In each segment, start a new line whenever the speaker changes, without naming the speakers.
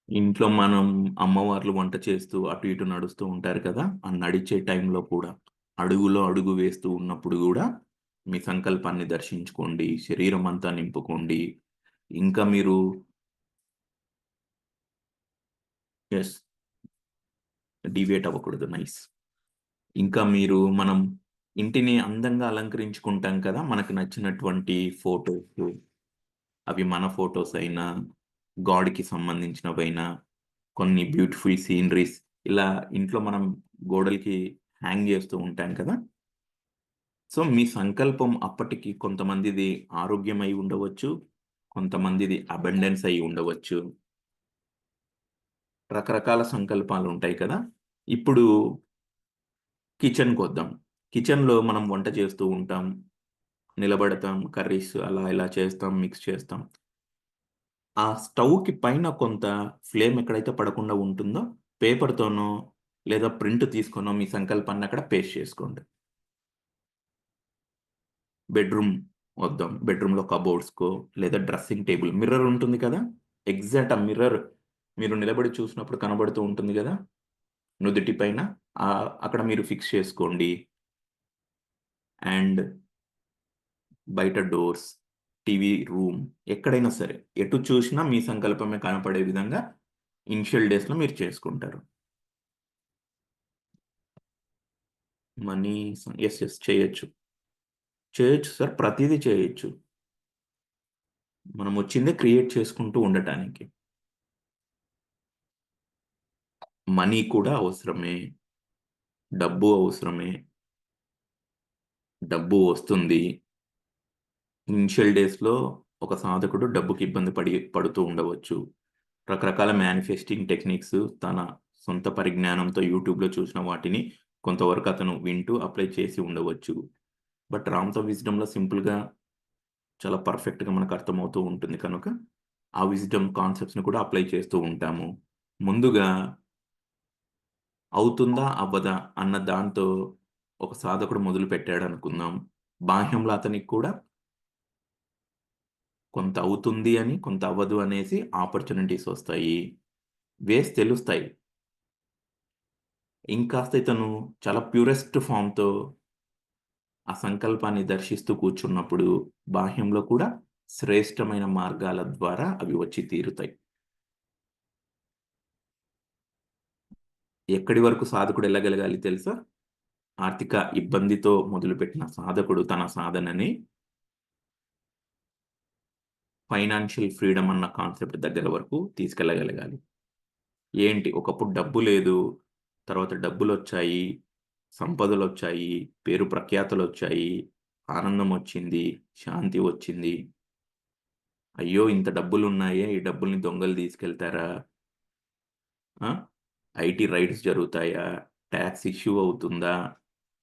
ఇంట్లో మనం అమ్మవార్లు వంట చేస్తూ అటు ఇటు నడుస్తూ ఉంటారు కదా! ఆ నడిచే టైంలో కూడా అడుగులో అడుగు వేస్తూ ఉన్నప్పుడు గూడా మీ సంకల్పాన్ని దర్శించుకోండి. శరీరం అంతా నింపుకోండి. ఇంకా మీరు యెస్. డీవియేట్ అవ్వకూడదు. నైస్. ఇంకా మనం ఇంటిని అందంగా అలంకరించుకుంటాం కదా! మనకు నచ్చినటువంటి ఫోటోసు, అవి మన ఫోటోస్ అయినా, గాడ్‌కి సంబంధించినవైనా, కొన్ని బ్యూటిఫుల్ సీనరీస్ ఇలా ఇంట్లో మనం గోడలకి హ్యాంగ్ చేస్తూ ఉంటాం కదా! సో, మీ సంకల్పం అప్పటికి కొంతమందిది ఆరోగ్యం అయి ఉండవచ్చు. కొంతమందిది అబండెన్స్ అయి ఉండవచ్చు. రకరకాల సంకల్పాలుంటాయి కదా! ఇప్పుడు కిచెన్‌కొద్దాం. కిచెన్‌లో మనం వంట చేస్తూ ఉంటాం. నిలబడతాం. కర్రీస్ అలా ఇలా చేస్తాం. మిక్స్ చేస్తాం. ఆ స్టవ్‌కి పైన కొంత ఫ్లేమ్ ఎక్కడైతే పడకుండా ఉంటుందో పేపర్‌తోనో లేదా ప్రింట్ తీసుకొనో మీ సంకల్పాన్ని అక్కడ పేస్ట్ చేసుకోండి. బెడ్‌రూమ్ వద్దాం. బెడ్‌రూమ్‌లో కబోర్డ్స్‌కో లేదా డ్రెస్సింగ్ టేబుల్ మిర్రర్ ఉంటుంది కదా! ఎగ్జాక్ట్ ఆ మిర్రర్ మీరు నిలబడి చూసినప్పుడు కనబడుతూ ఉంటుంది గదా! నుదిటి పైన. అక్కడ మీరు ఫిక్స్ చేసుకోండి. అండ్ బయట డోర్స్, టీవీ రూమ్ ఎక్కడైనా సరే, ఎటు చూసినా మీ సంకల్పమే కనపడే విధంగా ఇనిషియల్ డేస్‌లో మీరు చేసుకుంటారు. Money yes. యెస్. చేయొచ్చు. చేయొచ్చు సార్. ప్రతీదీ చేయొచ్చు. మనమొచ్చిందే క్రియేట్ చేసుకుంటూ ఉండటానికి. మనీ కూడా అవసరమే. డబ్బు అవసరమే. డబ్బు వస్తుంది. ఇనిషియల్ డేస్‌లో ఒక సాధకుడు డబ్బుకి ఇబ్బంది పడుతూ ఉండవచ్చు. రకరకాల మేనిఫెస్టింగ్ టెక్నిక్స్ తన సొంత పరిజ్ఞానంతో యూట్యూబ్‌లో చూసిన వాటిని కొంతవరకు అతను వింటూ అప్లై చేసి ఉండవచ్చు. బట్ రామ్‌తో విజ్డమ్‌లో సింపుల్‌గా చాలా పర్ఫెక్ట్‌గా మనకు అర్థమవుతూ ఉంటుంది కనుక, ఆ విజ్డమ్ కాన్సెప్ట్స్‌ని కూడా అప్లై చేస్తూ ఉంటాము. ముందుగా అవుతుందా? అవ్వదా? అన్న దాంతో ఒక సాధకుడు మొదలుపెట్టాడనుకుందాం. బాహ్యంలో అతనికి కూడా కొంత అవుతుంది అని, కొంత అవ్వదు అనేసి ఆపర్చునిటీస్ వస్తాయి. వేస్ తెలుస్తాయి. ఇంకాస్త ఇతను చాలా ప్యూరెస్ట్ ఫార్మ్‌తో ఆ సంకల్పాన్ని దర్శిస్తూ కూర్చున్నప్పుడు, బాహ్యంలో కూడా శ్రేష్టమైన మార్గాల ద్వారా అవి వచ్చి తీరుతాయి. ఎక్కడి వరకు సాధకుడు ఎళ్ళగలగాలి తెలుసా? ఆర్థిక ఇబ్బందితో మొదలుపెట్టిన సాధకుడు తన సాధనని ఫైనాన్షియల్ ఫ్రీడమ్ అన్న కాన్సెప్ట్ దగ్గర వరకు తీసుకెళ్ళగలగాలి. ఏంటి ఒకప్పుడు డబ్బు లేదు. తర్వాత డబ్బులొచ్చాయి. సంపదలొచ్చాయి. పేరు ప్రఖ్యాతలొచ్చాయి. ఆనందమొచ్చింది. శాంతి వచ్చింది. అయ్యో! ఇంత డబ్బులున్నాయే! ఈ డబ్బుల్ని దొంగలు తీసుకెళ్తారా? ఆ! ఐటీ రైడ్స్ జరుగుతాయా? టాక్స్ ఇష్యూ అవుతుందా?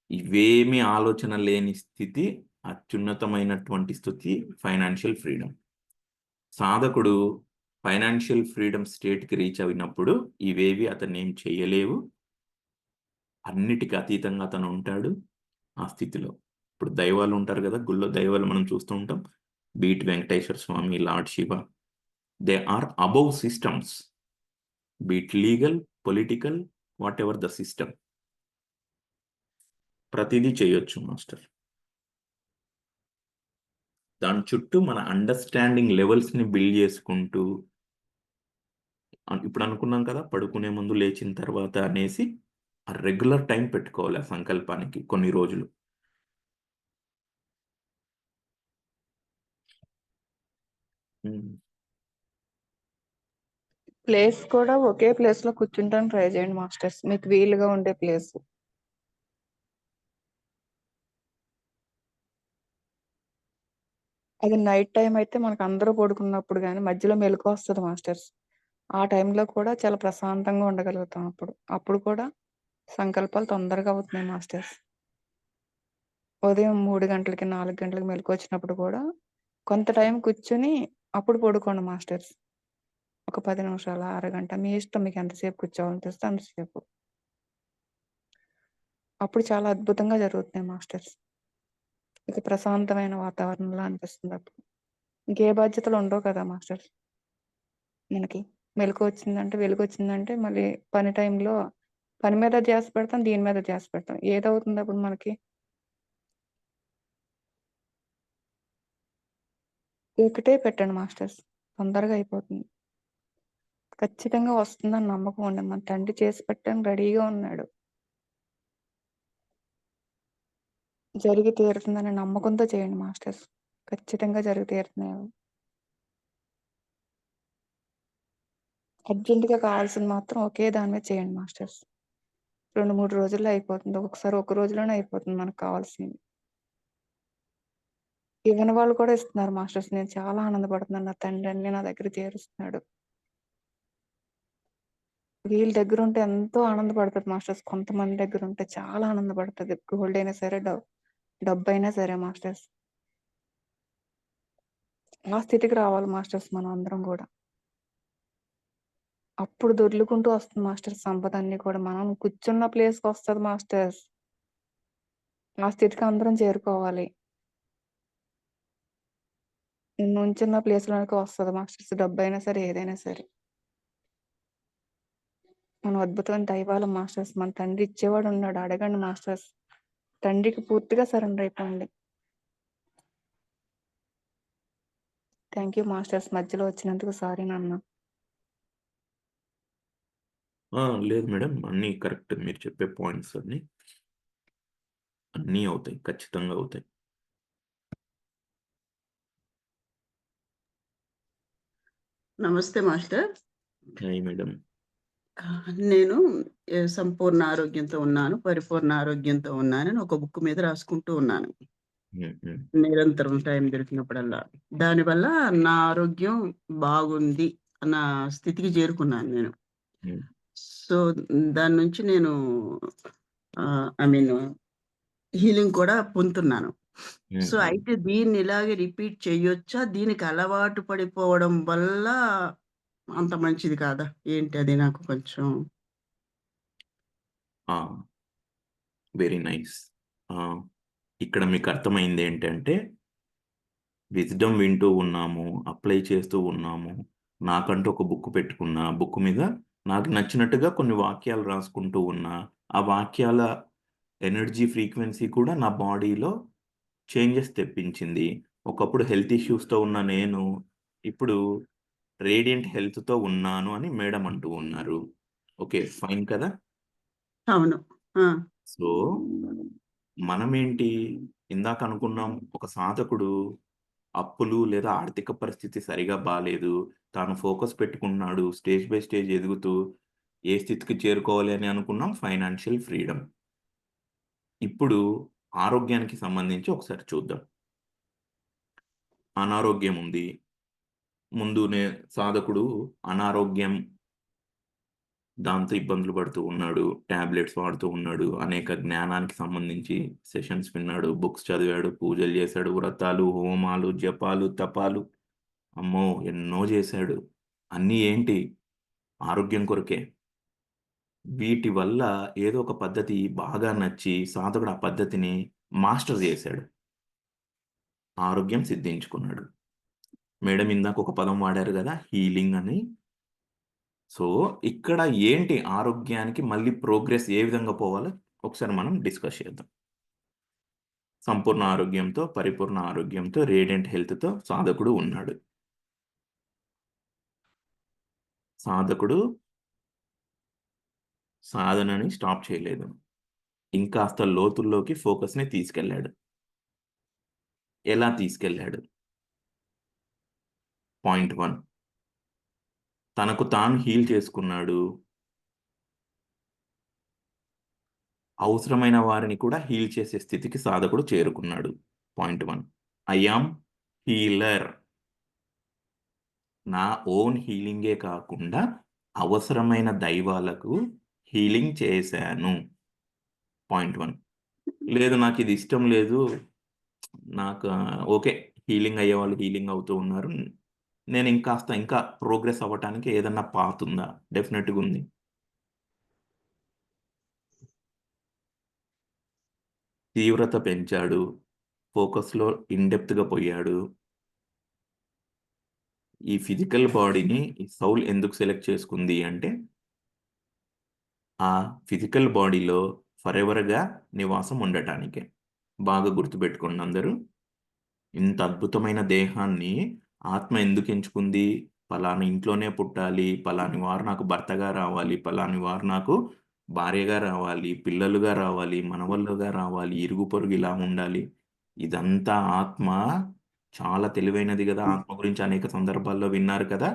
ఇవేమీ ఆలోచన లేని స్థితి అత్యున్నతమైనటువంటి స్థితి ఫైనాన్షియల్ ఫ్రీడమ్. సాధకుడు ఫైనాన్షియల్ ఫ్రీడమ్ స్టేట్‌కి రీచ్ అయినప్పుడు ఇవేవి అతన్నేం చెయ్యలేవు. అన్నిటికి అతీతంగా అతనుంటాడు ఆ స్థితిలో. ఇప్పుడు దైవాలుంటారు గదా! గుళ్ళో దైవాలు మనం చూస్తూ ఉంటాం. Be it Venkateswara Swamy, lord Shiva. They are above systems. Be it legal, political whatever the system. ప్రతీదీ చేయొచ్చు మాస్టర్. దాని చుట్టూ మన అండర్‌స్టాండింగ్ లెవెల్స్‌ని బిల్డ్ జేసుకుంటూ ఇప్పుడు అనుకున్నాం కదా! పడుకునే ముందు, లేచిన తర్వాత అనేసి ఆ రెగ్యులర్ టైమ్ పెట్టుకోవాలి ఆ సంకల్పానికి కొన్ని రోజులు. హ్మ్.
ప్లేస్ కూడా ఒకే ప్లేస్‌లో కూర్చుంటానికి ట్రై చేయండి మాస్టర్స్. మీకు వీలుగా ఉండే ప్లేస్. అది నైట్ టైమ్ అయితే మనకందరూ పడుకున్నప్పుడు గాని, మధ్యలో మెలుకువొస్తది మాస్టర్స్. ఆ టైంలో కూడా చాలా ప్రశాంతంగా ఉండగలుగుతాం అప్పుడు. అప్పుడు కూడా సంకల్పాలు తొందరగా అవుతున్నాయి మాస్టర్స్. ఉదయం 3 గంటలకి, 4 గంటలకి మెలుకువొచ్చినప్పుడు కూడా కొంత టైం కూర్చొని అప్పుడు పడుకోండి మాస్టర్స్. ఒక 10 నిమిషాల, అరగంట మీ ఇష్టం మీకెంతసేపు కూర్చోవాలనిపిస్తే అంతసేపు. అప్పుడు చాలా అద్భుతంగా జరుగుతున్నాయి మాస్టర్స్. ఇక ప్రశాంతమైన వాతావరణంలా అనిపిస్తుందప్పుడు. ఇంకే బాధ్యతలు ఉండవు కదా మాస్టర్స్ మనకి. మెలుకువొచ్చిందంటే, వెలుగొచ్చిందంటే మళ్ళీ పని టైంలో పని మీద ధ్యాస పెడతాం, దీని మీద ధ్యాస పెడతాం. ఏదవుతుందప్పుడు మనకి? ఒకటే పెట్టండి మాస్టర్స్. తొందరగా అయిపోతుంది. ఖచ్చితంగా వస్తుందని నమ్మకం ఉండి మన తండ్రి చేసి పెట్టడానికి రెడీగా ఉన్నాడు. జరిగి తీరుతుందనే నమ్మకంతో చేయండి మాస్టర్స్. ఖచ్చితంగా జరిగి తీరుతున్నాయి అవి. అర్జెంట్‌గా కావాల్సింది మాత్రం ఒకే దాని మీద చేయండి మాస్టర్స్. 2, 3 రోజుల్లో అయిపోతుంది. ఒక్కొక్కసారి ఒక రోజులోనే అయిపోతుంది మనకు కావాల్సింది. ఇవ్వని వాళ్ళు కూడా ఇస్తున్నారు మాస్టర్స్. నేను చాలా ఆనందపడుతున్నాను. నా తండ్రి అన్నీ నా దగ్గర తీరుస్తున్నాడు. వీళ్ళ దగ్గరుంటే ఎంతో ఆనందపడతది మాస్టర్స్. కొంతమంది దగ్గరుంటే చాలా ఆనందపడతది. గోల్డ్ అయినా సరే, డబ్బయినా సరే మాస్టర్స్. ఆ స్థితికి రావాలి మాస్టర్స్ మనం అందరం గూడా. అప్పుడు దొర్లుకుంటూ వస్తుంది మాస్టర్స్ సంపదన్నీ కూడా. మనం కూర్చున్న ప్లేస్‌కొస్తది మాస్టర్స్. ఆ స్థితికి అందరం చేరుకోవాలి. నుంచున్న ప్లేస్‌లోకి వస్తది మాస్టర్స్. డబ్బయినా సరే, ఏదైనా సరే. మనం అద్భుతమైన దైవాలం మాస్టర్స్. మన తండ్రి ఇచ్చేవాడున్నాడు. అడగండి మాస్టర్స్. తండ్రికి పూర్తిగా సరెండర్ అయిపోండి. Thank you masters. మధ్యలో వచ్చినందుకు సారీ నాన్న.
లేదు మేడం. అన్నీ కరెక్ట్. మీరు చెప్పే పాయింట్స్ అన్నీ అవుతాయి. ఖచ్చితంగా అవుతాయి.
నమస్తే మాస్టర్.
Hi madam.
నేను సంపూర్ణ ఆరోగ్యంతో ఉన్నాను, పరిపూర్ణ ఆరోగ్యంతో ఉన్నానని ఒక బుక్ మీద రాసుకుంటూ ఉన్నాను. నిరంతరం టైం దొరికినప్పుడల్లా. దానివల్ల నా ఆరోగ్యం బాగుంది అన్న స్థితికి చేరుకున్నాను నేను. సో, దాని నుంచి నేను ఐ మీన్ హీలింగ్ కూడా పొందుతున్నాను. సో, అయితే దీన్ని ఇలాగే రిపీట్ చెయ్యొచ్చా? దీనికి అలవాటు పడిపోవడం వల్ల అంత మంచిది కాదా? ఏంటి అది నాకు కొంచెం
వెరీ నైస్. ఇక్కడ మీకు అర్థమైంది ఏంటంటే, విజ్డమ్ వింటూ ఉన్నాము, అప్లై చేస్తూ ఉన్నాము. నాకంటూ ఒక బుక్ పెట్టుకున్నా. బుక్ మీద నాకు నచ్చినట్టుగా కొన్ని వాక్యాలు రాసుకుంటూ ఉన్నా. ఆ వాక్యాల ఎనర్జీ ఫ్రీక్వెన్సీ కూడా నా బాడీలో చేంజెస్ తెప్పించింది. ఒకప్పుడు హెల్త్ ఇష్యూస్‌తో ఉన్న నేను, ఇప్పుడు రేడియంట్ హెల్త్‌తో ఉన్నాను అని మేడం అంటూ ఉన్నారు. ఓకే. ఫైన్ కదా!
అవును. ఆ!
సో, మనమేంటి ఇందాక అనుకున్నాం, ఒక సాధకుడు అప్పులు లేదా ఆర్థిక పరిస్థితి సరిగా బాలేదు. తాను ఫోకస్ పెట్టుకున్నాడు. స్టేజ్ బై స్టేజ్ ఎదుగుతూ ఏ స్థితికి చేరుకోవాలి అని అనుకున్నాం ఫైనాన్షియల్ ఫ్రీడమ్. ఇప్పుడు ఆరోగ్యానికి సంబంధించి ఒకసారి చూద్దాం. అనారోగ్యం ఉంది. ముందునే సాధకుడు అనారోగ్యం దాంతో ఇబ్బందులు పడుతూ ఉన్నాడు. టాబ్లెట్స్ వాడుతూ ఉన్నాడు. అనేక జ్ఞానానికి సంబంధించి సెషన్స్ విన్నాడు. బుక్స్ చదివాడు. పూజలు చేశాడు. వ్రతాలు, హోమాలు, జపాలు, తపాలు అమ్మో! ఎన్నో చేశాడు. అన్నీ ఏంటి? ఆరోగ్యం కొరకే. వీటి వల్ల ఏదో ఒక పద్ధతి బాగా నచ్చి సాధకుడు ఆ పద్ధతిని మాస్టర్ చేశాడు. ఆరోగ్యం సిద్ధించుకున్నాడు. మేడం ఇందాక ఒక పదం వాడారు గదా! హీలింగ్ అని. సో, ఇక్కడ ఏంటి ఆరోగ్యానికి మళ్ళీ ప్రోగ్రెస్ ఏ విధంగా పోవాలో ఒకసారి మనం డిస్కస్ చేద్దాం. సంపూర్ణ ఆరోగ్యంతో, పరిపూర్ణ ఆరోగ్యంతో, రేడియంట్ హెల్త్‌తో సాధకుడు ఉన్నాడు. సాధకుడు సాధనని స్టాప్ చేయలేదు. ఇంకాస్త లోతుల్లోకి ఫోకస్‌ని తీసుకెళ్ళాడు. ఎలా తీసుకెళ్ళాడు? పాయింట్ 1 తనకు తాను హీల్ చేసుకున్నాడు. అవసరమైన వారిని కూడా హీల్ చేసే స్థితికి సాధకుడు చేరుకున్నాడు. Point 1 I am healer. నా ఓన్ హీలింగే కాకుండా అవసరమైన దైవాలకు హీలింగ్ చేశాను. పాయింట్ 1 లేదు నాకిది ఇష్టం లేదు. నాకు ఓకే. హీలింగ్ అయ్యేవాళ్ళు హీలింగ్ అవుతూ ఉన్నారు. నేను ఇంకా ప్రోగ్రెస్ అవ్వటానికి ఏదన్నా పాత్ ఉందా? డెఫినిట్‌గా ఉంది. తీవ్రత పెంచాడు. ఫోకస్‌లో ఇన్ డెప్త్‌గా పోయాడు. ఈ ఫిజికల్ బాడీని ఈ సౌల్ ఎందుకు సెలెక్ట్ చేసుకుంది అంటే ఆ ఫిజికల్ బాడీలో ఫరెవర్గా నివాసం ఉండటానికే. బాగా గుర్తుపెట్టుకోండి అందరూ. ఇంత అద్భుతమైన దేహాన్ని ఆత్మ ఎందుకు ఎంచుకుంది? పలానా ఇంట్లోనే పుట్టాలి, పలాని వారు నాకు భర్తగా రావాలి, పలాని వారు నాకు భార్యగా రావాలి, పిల్లలుగా రావాలి, మనవళ్ళుగా రావాలి, ఇరుగు పొరుగు ఇలా ఉండాలి. ఇదంతా ఆత్మ చాలా తెలివైనది కదా. ఆత్మ గురించి అనేక సందర్భాల్లో విన్నారు కదా.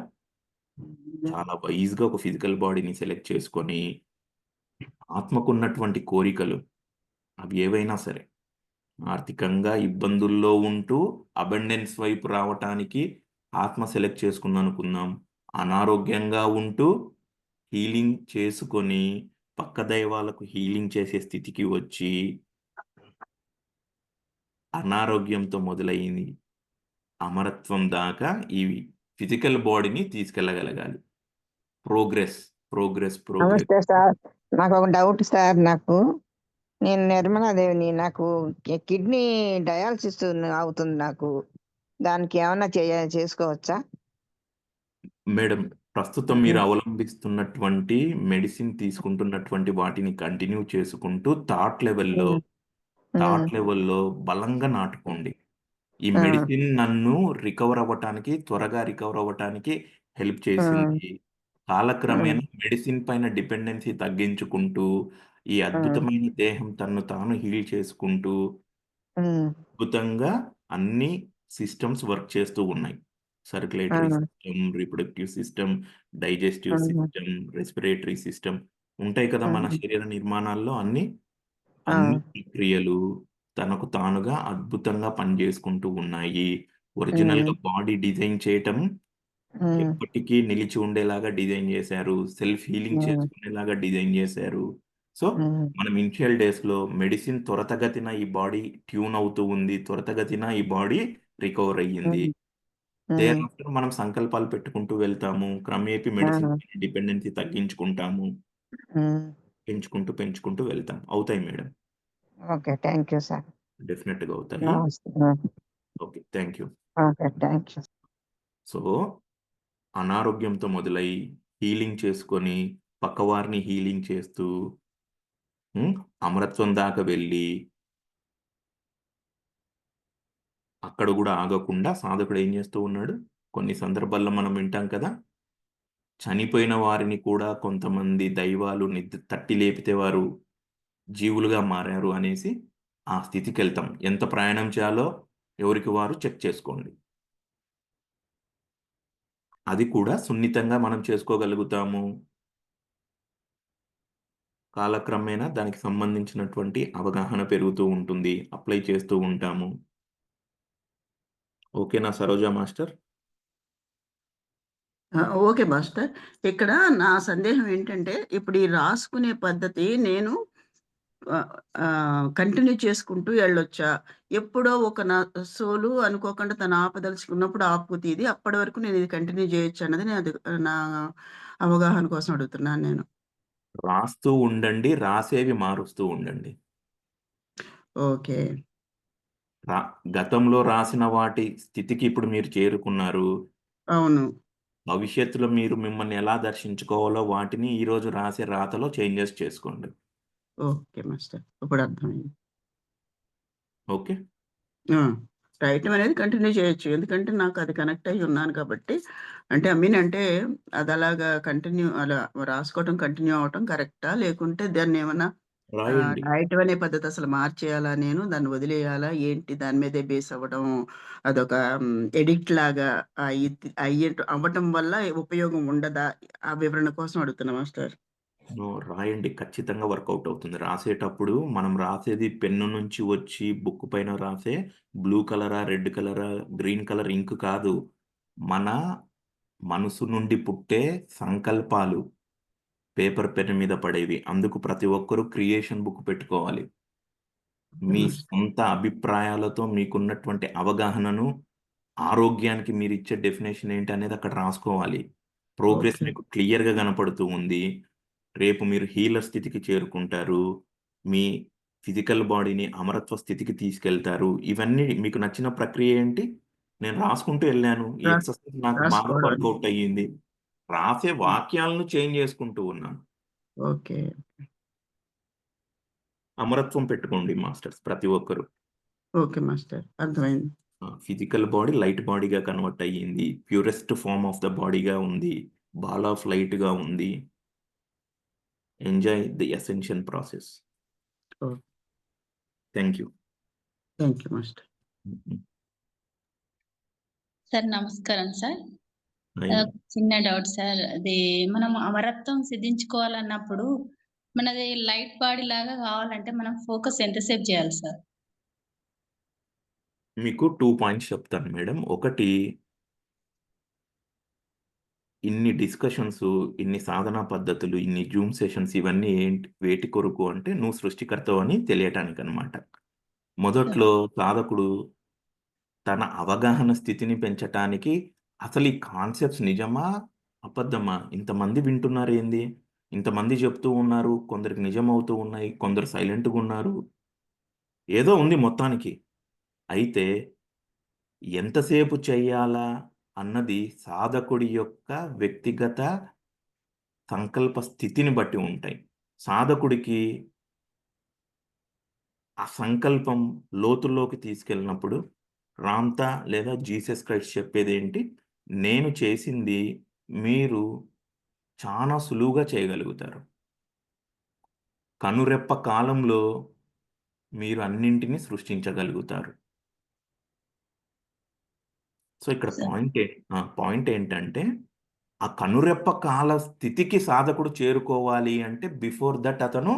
చాలా వైజ్గా ఒక ఫిజికల్ బాడీని సెలెక్ట్ చేసుకొని ఆత్మకున్నటువంటి కోరికలు అవి ఏవైనా సరే ఆర్థికంగా ఇబ్బందుల్లో ఉంటూ అబండెన్స్ వైపు రావటానికి ఆత్మ సెలెక్ట్ చేసుకుంది అనుకుందాం. అనారోగ్యంగా ఉంటూ హీలింగ్ చేసుకొని పక్క దైవాలకు హీలింగ్ చేసే స్థితికి వచ్చి అనారోగ్యంతో మొదలైంది అమరత్వం దాకా ఈ ఫిజికల్ బాడీని తీసుకెళ్ళగలగాలి. Progress progress progress.
నమస్తే సార్. నాకు ఒక డౌట్ సార్. నేను నిర్మలాదేవిని. నాకు కిడ్నీ డయాలసిస్ అవుతుంది నాకు. దానికి ఏమన్నా చేసుకోవచ్చా?
మేడం, ప్రస్తుతం మీరు అవలంబిస్తున్నటువంటి మెడిసిన్ తీసుకుంటున్నటువంటి వాటిని కంటిన్యూ చేసుకుంటూ థాట్ లెవెల్లో బలంగా నాటుకోండి. ఈ మెడిసిన్ నన్ను త్వరగా రికవర్ అవ్వటానికి హెల్ప్ చేసింది. కాలక్రమేణా మెడిసిన్ పైన డిపెండెన్సీ తగ్గించుకుంటూ ఈ అద్భుతమైన దేహం తన్ను తాను హీల్ చేసుకుంటూ అద్భుతంగా అన్ని సిస్టమ్స్ వర్క్ చేస్తూ ఉన్నాయి. Circulatory system, reproductive system, digestive system, respiratory system ఉంటాయి కదా మన శరీర నిర్మాణాల్లో. అన్ని ప్రక్రియలు తనకు తానుగా అద్భుతంగా పనిచేసుకుంటూ ఉన్నాయి. ఒరిజినల్ గా బాడీ డిజైన్ చేయటం ఎప్పటికీ నిలిచి ఉండేలాగా డిజైన్ చేశారు. సెల్ఫ్ హీలింగ్ చేసుకునేలాగా డిజైన్ చేశారు. సో మనం ఇనిషియల్ డేస్ లో మెడిసిన్ త్వరతగతిన ఈ బాడీ ట్యూన్ అవుతూ ఉంది, త్వరతగతిన ఈ బాడీ రికవర్ అయ్యింది. దేరాఫ్టర్ మనం సంకల్పాలు పెట్టుకుంటూ వెళ్తాము. క్రమేపీ మెడిసిన్ డిపెండెన్సీ తగ్గించుకుంటాము. పెంచుకుంటూ వెళ్తాం. అవుతాయి madam.
Okay, thank you sir.
Definite గా అవుతాయి.
నమస్తే.
Okay, thank you.
Okay, thank you.
So అనారోగ్యంతో మొదలై హీలింగ్ చేసుకొని పక్కవారిని హీలింగ్ చేస్తూ అమరత్వం దాకా వెళ్ళి అక్కడ కూడా ఆగకుండా సాధకుడు ఏం చేస్తూ ఉన్నాడు? కొన్ని సందర్భాల్లో మనం వింటాం కదా, చనిపోయిన వారిని కూడా కొంతమంది దైవాలు తట్టి లేపితే వారు జీవులుగా మారారు అనేసి ఆ స్థితికి వెళ్తాం. ఎంత ప్రయాణం చేయాలో ఎవరికి వారు చెక్ చేసుకోండి. అది కూడా సున్నితంగా మనం చేసుకోగలుగుతాము. కాలక్రమేణా దానికి సంబంధించినటువంటి అవగాహన పెరుగుతూ ఉంటుంది. అప్లై చేస్తూ ఉంటాము. ఓకేనా సరోజా మాస్టర్?
Okay master. ఇక్కడ నా సందేహం ఏంటంటే, ఇప్పుడు ఈ రాసుకునే పద్ధతి నేను కంటిన్యూ చేసుకుంటూ వెళ్ళొచ్చా? ఎప్పుడో ఒక నా సోలు అనుకోకుండా తను ఆపదలుచుకున్నప్పుడు ఆపుతుంది ఇది. అప్పటి వరకు నేను ఇది కంటిన్యూ చేయొచ్చు అన్నది నా అవగాహన కోసం అడుగుతున్నాను నేను.
రాస్తూ ఉండండి, రాసేవి మారుస్తూ ఉండండి.
ఓకే.
గతంలో రాసిన వాటి స్థితికి ఇప్పుడు మీరు చేరుకున్నారు.
అవును.
భవిష్యత్తులో మీరు మిమ్మల్ని ఎలా దర్శించుకోవాలో వాటిని ఈ రోజు రాసే రాతలో చేంజెస్ చేసుకోండి.
Okay master. ఇప్పుడు అర్థమైంది.
ఓకే.
రాయటం అనేది కంటిన్యూ చేయొచ్చు. ఎందుకంటే నాకు అది కనెక్ట్ అయ్యి ఉన్నాను కాబట్టి. అంటే అంటే అది అలాగా అలా రాసుకోవటం కంటిన్యూ అవ్వటం కరెక్టా? లేకుంటే దాన్నేమన్నా
రాయండి.
రాయటం అనే పద్ధతి అసలు మార్చేయాలా నేను? దాన్ని వదిలేయాలా? ఏంటి దాని మీదే బేస్ అవ్వడం అదొక ఎడిక్ట్ లాగా అవ్వటం వల్ల ఉపయోగం ఉండదా? ఆ వివరణ కోసం అడుగుతున్నా మాస్టర్.
రాయండి, ఖచ్చితంగా వర్కౌట్ అవుతుంది. రాసేటప్పుడు మనం రాసేది పెన్ను నుంచి వచ్చి బుక్ పైన రాసే బ్లూ కలరా, రెడ్ కలరా, గ్రీన్ కలర్ ఇంక్ కాదు. మన మనసు నుండి పుట్టే సంకల్పాలు పేపర్ పెన్ మీద పడేవి. అందుకు ప్రతి ఒక్కరూ క్రియేషన్ బుక్ పెట్టుకోవాలి. మీ సొంత అభిప్రాయాలతో మీకున్నటువంటి అవగాహనను, ఆరోగ్యానికి మీరు ఇచ్చే డెఫినేషన్ ఏంటి అనేది అక్కడ రాసుకోవాలి. ప్రోగ్రెస్ మీకు క్లియర్గా కనపడుతూ ఉంది. రేపు మీరు హీలర్ స్థితికి చేరుకుంటారు. మీ ఫిజికల్ బాడీని అమరత్వ స్థితికి తీసుకెళ్తారు. ఇవన్నీ మీకు నచ్చిన ప్రక్రియ ఏంటి? నేను రాసుకుంటూ వెళ్ళాను. ఈ
రాస్
ఎక్సర్సైజ్ నాకు బాగా
రాసుకోవడం.
వర్కౌట్ అయ్యింది. రాసే వాక్యాలను చేంజ్ చేసుకుంటూ ఉన్నాను.
ఓకే.
అమరత్వం పెట్టుకోండి మాస్టర్స్ ప్రతి ఒక్కరు.
Okay master. అర్థమైంది.
ఫిజికల్ బాడీ లైట్ బాడీగా కన్వర్ట్ అయ్యింది. ప్యూరెస్ట్ ఫార్మ్ ఆఫ్ ద బాడీగా ఉంది. బాల్ ఆఫ్ లైట్గా ఉంది. Enjoy the ascension process.
Okay.
Thank you.
Thank you master.
Sir నమస్కారం సార్. చిన్న డౌట్ సార్. అది మనం అమరత్వం సిద్ధించుకోవాలన్నప్పుడు మనది లైట్ బాడీ లాగా కావాలంటే మనం ఫోకస్ ఎంతసేపు చేయాలి సార్?
మీకు 2 పాయింట్స్ చెప్తాను మేడం. ఒకటి, ఇన్ని డిస్కషన్స్, ఇన్ని సాధనా పద్ధతులు, ఇన్ని జూమ్ సెషన్స్ ఇవన్నీ వేటి కొరకు అంటే నువ్వు సృష్టికర్తవు అని తెలియటానికి అనమాట. మొదట్లో సాధకుడు తన అవగాహన స్థితిని పెంచటానికి అసలు ఈ కాన్సెప్ట్స్ నిజమా అబద్ధమా, ఇంతమంది వింటున్నారు ఏంది, ఇంతమంది చెప్తూ ఉన్నారు, కొందరికి నిజం అవుతూ ఉన్నాయి, కొందరు సైలెంట్గా ఉన్నారు, ఏదో ఉంది మొత్తానికి. అయితే ఎంతసేపు చెయ్యాలా అన్నది సాధకుడి యొక్క వ్యక్తిగత సంకల్ప స్థితిని బట్టి ఉంటాయి. సాధకుడికి ఆ సంకల్పం లోతుల్లోకి తీసుకెళ్ళినప్పుడు రామ్తా లేదా జీసస్ క్రైస్ట్ చెప్పేది ఏంటి, నేను చేసింది మీరు చాలా సులువుగా చేయగలుగుతారు. కనురెప్ప కాలంలో మీరు అన్నింటినీ సృష్టించగలుగుతారు. సో ఇక్కడ పాయింట్ ఏంటంటే ఆ కనురెప్ప కాల స్థితికి సాధకుడు చేరుకోవాలి అంటే బిఫోర్ దట్ అతను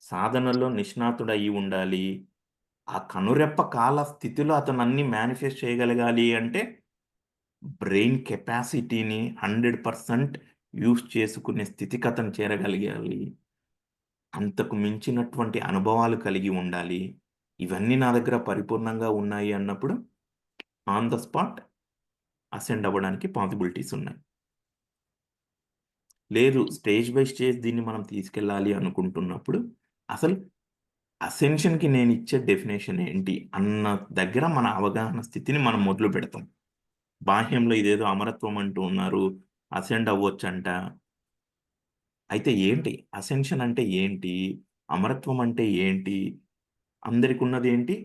సాధనలో నిష్ణాతుడయి ఉండాలి. ఆ కనురెప్ప కాల స్థితిలో అతను అన్ని మేనిఫెస్ట్ చేయగలగాలి అంటే బ్రెయిన్ కెపాసిటీని 100% యూజ్ చేసుకునే స్థితికి అతను చేరగలగాలి. అంతకు మించినటువంటి అనుభవాలు కలిగి ఉండాలి. ఇవన్నీ నా దగ్గర పరిపూర్ణంగా ఉన్నాయి అన్నప్పుడు ఆన్ ద స్పాట్ అసెండ్ అవ్వడానికి పాసిబిలిటీస్ ఉన్నాయి. లేదు స్టేజ్ బై స్టేజ్ దీన్ని మనం తీసుకెళ్ళాలి అనుకుంటున్నప్పుడు అసలు అసెన్షన్కి నేను ఇచ్చే డెఫినేషన్ ఏంటి అన్న దగ్గర మన అవగాహన స్థితిని మనం మొదలు పెడతాం. బాహ్యంలో ఇదేదో అమరత్వం అంటూ ఉన్నారు, అసెండ్ అవ్వచ్చంట. అయితే ఏంటి అసెన్షన్ అంటే ఏంటి, అమరత్వం అంటే ఏంటి, అందరికి ఉన్నది ఏంటి,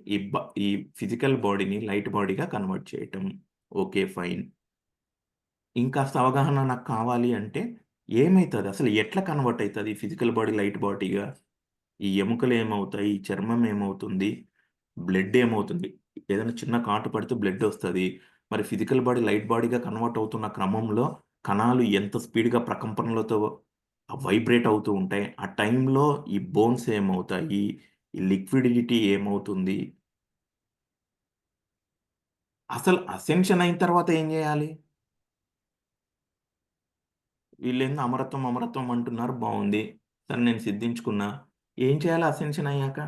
ఈ ఫిజికల్ బాడీని లైట్ బాడీగా కన్వర్ట్ చేయటం. Okay fine. ఇంకాస్త అవగాహన నాకు కావాలి అంటే ఏమవుతుంది, అసలు ఎట్లా కన్వర్ట్ అవుతుంది ఫిజికల్ బాడీ లైట్ బాడీగా, ఈ ఎముకలు ఏమవుతాయి, ఈ చర్మం ఏమవుతుంది, బ్లడ్ ఏమవుతుంది, ఏదైనా చిన్న కాటు పడితే బ్లడ్ వస్తుంది. మరి ఫిజికల్ బాడీ లైట్ బాడీగా కన్వర్ట్ అవుతున్న క్రమంలో కణాలు ఎంత స్పీడ్గా ప్రకంపనలతో వైబ్రేట్ అవుతూ ఉంటాయి. ఆ టైంలో ఈ బోన్స్ ఏమవుతాయి, ఈ లిక్విడిటీ ఏమవుతుంది, అసలు అసెన్షన్ అయిన తర్వాత ఏం చేయాలి? వీళ్ళేందో అమరత్వం అమరత్వం అంటున్నారు, బాగుంది, సరే నేను సిద్ధించుకున్నా, ఏం చేయాలి అసెన్షన్ అయ్యాక?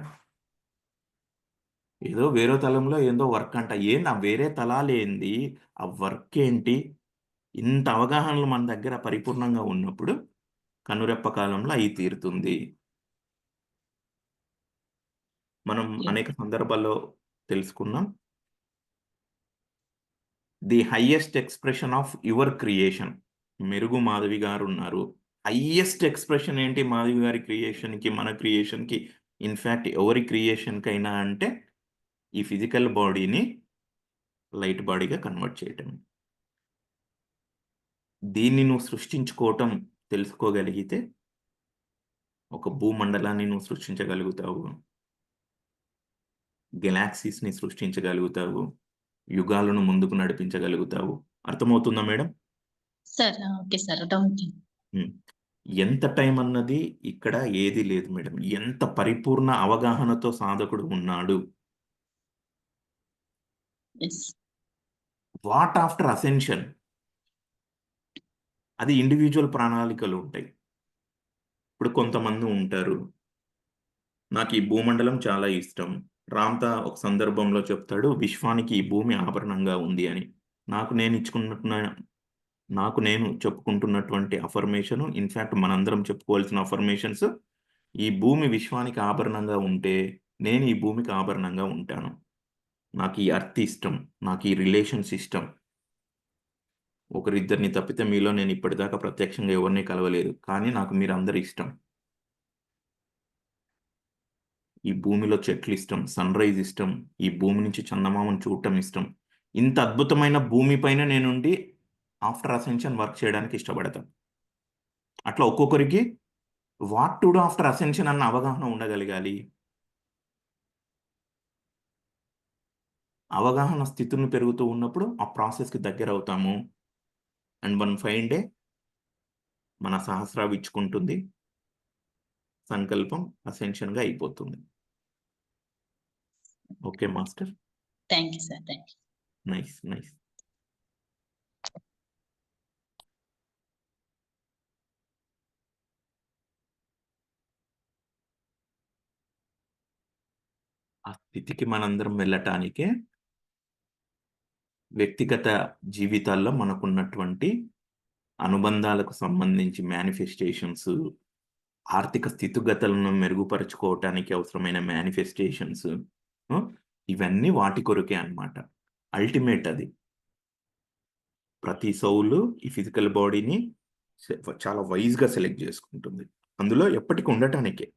ఏదో వేరే తలంలో ఏందో వర్క్ అంట. ఏంది ఆ వేరే తలాలేంది, ఆ వర్క్ ఏంటి? ఇంత అవగాహనలు మన దగ్గర పరిపూర్ణంగా ఉన్నప్పుడు కనురెప్ప కాలంలో అయి తీరుతుంది. మనం అనేక సందర్భాల్లో తెలుసుకున్నాం. The highest expression of your creation. మెరుగు మాధవి గారు ఉన్నారు. హైయెస్ట్ ఎక్స్ప్రెషన్ ఏంటి మాధవి గారి క్రియేషన్కి, మన క్రియేషన్కి, ఇన్ఫ్యాక్ట్ ఎవరి క్రియేషన్కైనా అంటే ఈ ఫిజికల్ బాడీని లైట్ బాడీగా కన్వర్ట్ చేయటం. దీన్ని నువ్వు సృష్టించుకోవటం తెలుసుకోగలిగితే ఒక భూమండలాన్ని నువ్వు సృష్టించగలుగుతావు, గెలాక్సీస్ని సృష్టించగలుగుతావు, యుగాలను ముందుకు నడిపించగలుగుతావు. అర్థమవుతుందా madam?
Sir okay sir. Doubt.
ఎంత టైం అన్నది ఇక్కడ ఏది లేదు మేడం. ఎంత పరిపూర్ణ అవగాహనతో సాధకుడు ఉన్నాడు. వాట్ ఆఫ్టర్ అసెన్షన్, అది ఇండివిజువల్ ప్రణాళికలు ఉంటాయి. ఇప్పుడు కొంతమంది ఉంటారు, నాకు ఈ భూమండలం చాలా ఇష్టం. రామ్తా ఒక సందర్భంలో చెప్తాడు, విశ్వానికి ఈ భూమి ఆభరణంగా ఉంది అని. నాకు నేను చెప్పుకుంటున్నటువంటి అఫర్మేషన్, ఇన్ఫ్యాక్ట్ మనందరం చెప్పుకోవాల్సిన అఫర్మేషన్స్, ఈ భూమి విశ్వానికి ఆభరణంగా ఉంటే నేను ఈ భూమికి ఆభరణంగా ఉంటాను. నాకు ఈ అర్త్ ఇష్టం, నాకు ఈ రిలేషన్స్ ఇష్టం. ఒకరిద్దరిని తప్పితే మీలో నేను ఇప్పటిదాకా ప్రత్యక్షంగా ఎవరిని కలవలేదు, కానీ నాకు మీరందరూ ఇష్టం. ఈ భూమిలో చెట్లు ఇష్టం, సన్ రైజ్ ఇష్టం, ఈ భూమి నుంచి చందమామను చూడటం ఇష్టం. ఇంత అద్భుతమైన భూమి పైన నేనుండి ఆఫ్టర్ అసెన్షన్ వర్క్ చేయడానికి ఇష్టపడతాను. అట్లా ఒక్కొక్కరికి what to do after ascension అన్న అవగాహన ఉండగలగాలి. అవగాహన స్థితులు పెరుగుతూ ఉన్నప్పుడు ఆ ప్రాసెస్కి దగ్గర అవుతాము. అండ్ వన్ ఫైన్ డే మన సహస్రాలు ఇచ్చుకుంటుంది, సంకల్పం అసెన్షన్గా అయిపోతుంది. Okay master,
thank you sir. Thank you.
Nice nice. ఆ స్థితికి మనందరం వెళ్ళటానికే వ్యక్తిగత జీవితాల్లో మనకున్నటువంటి అనుబంధాలకు సంబంధించి మేనిఫెస్టేషన్స్, ఆర్థిక స్థితిగతులను మెరుగుపరుచుకోవటానికి అవసరమైన మేనిఫెస్టేషన్స్, ఇవన్నీ వాటి కొరకే అన్నమాట. అల్టిమేట్ అది. ప్రతి సౌలు ఈ ఫిజికల్ బాడీని చాలా వైజ్గా సెలెక్ట్ చేసుకుంటుంది, అందులో ఎప్పటికి ఉండటానికే.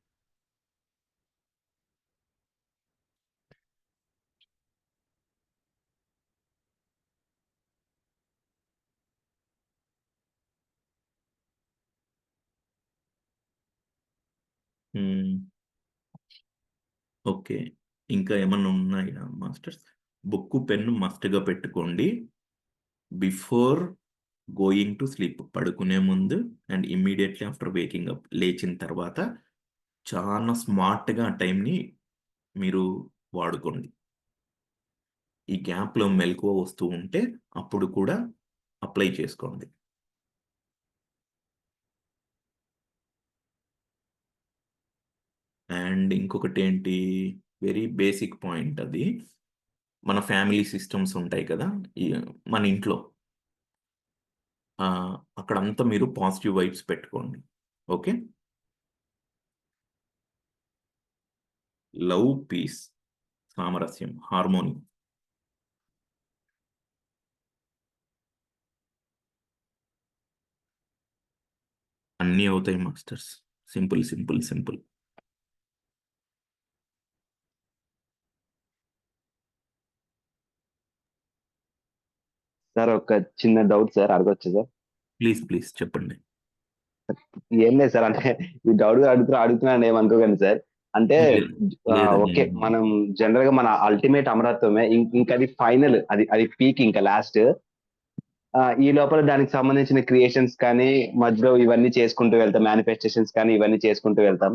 ఓకే, ఇంకా ఏమన్నా ఉన్నాయా మాస్టర్స్? బుక్ పెన్ను మస్ట్గా పెట్టుకోండి బిఫోర్ గోయింగ్ టు స్లీప్, పడుకునే ముందు and immediately after waking up, లేచిన తర్వాత చాలా స్మార్ట్గా ఆ టైంని మీరు వాడుకోండి. ఈ గ్యాప్లో మెలకువ వస్తూ ఉంటే అప్పుడు కూడా అప్లై చేసుకోండి. అండ్ ఇంకొకటి ఏంటి, వెరీ బేసిక్ పాయింట్ అది, మన ఫ్యామిలీ సిస్టమ్స్ ఉంటాయి కదా మన ఇంట్లో, అక్కడంతా మీరు పాజిటివ్ వైబ్స్ పెట్టుకోండి. ఓకే, లవ్, పీస్, సామరస్యం, హార్మోని. అన్నీ అవుతాయి masters. Simple simple simple.
Sir ఒక చిన్న డౌట్ సార్, అడగొచ్చు సార్?
ప్లీజ్ ప్లీజ్ చెప్పండి.
ఏం లేదు సార్, అంటే ఈ డౌట్ అడుగుతున్నాను ఏమనుకోకండి సార్. అంటే ఓకే, మనం జనరల్ గా మన అల్టిమేట్ అమరత్వమే, ఇంకా అది ఫైనల్, అది పీక్, ఇంకా లాస్ట్. ఈ లోపల దానికి సంబంధించిన క్రియేషన్స్ కానీ మధ్యలో ఇవన్నీ చేసుకుంటూ వెళ్తాం, మేనిఫెస్టేషన్స్ కానీ ఇవన్నీ చేసుకుంటూ వెళ్తాం.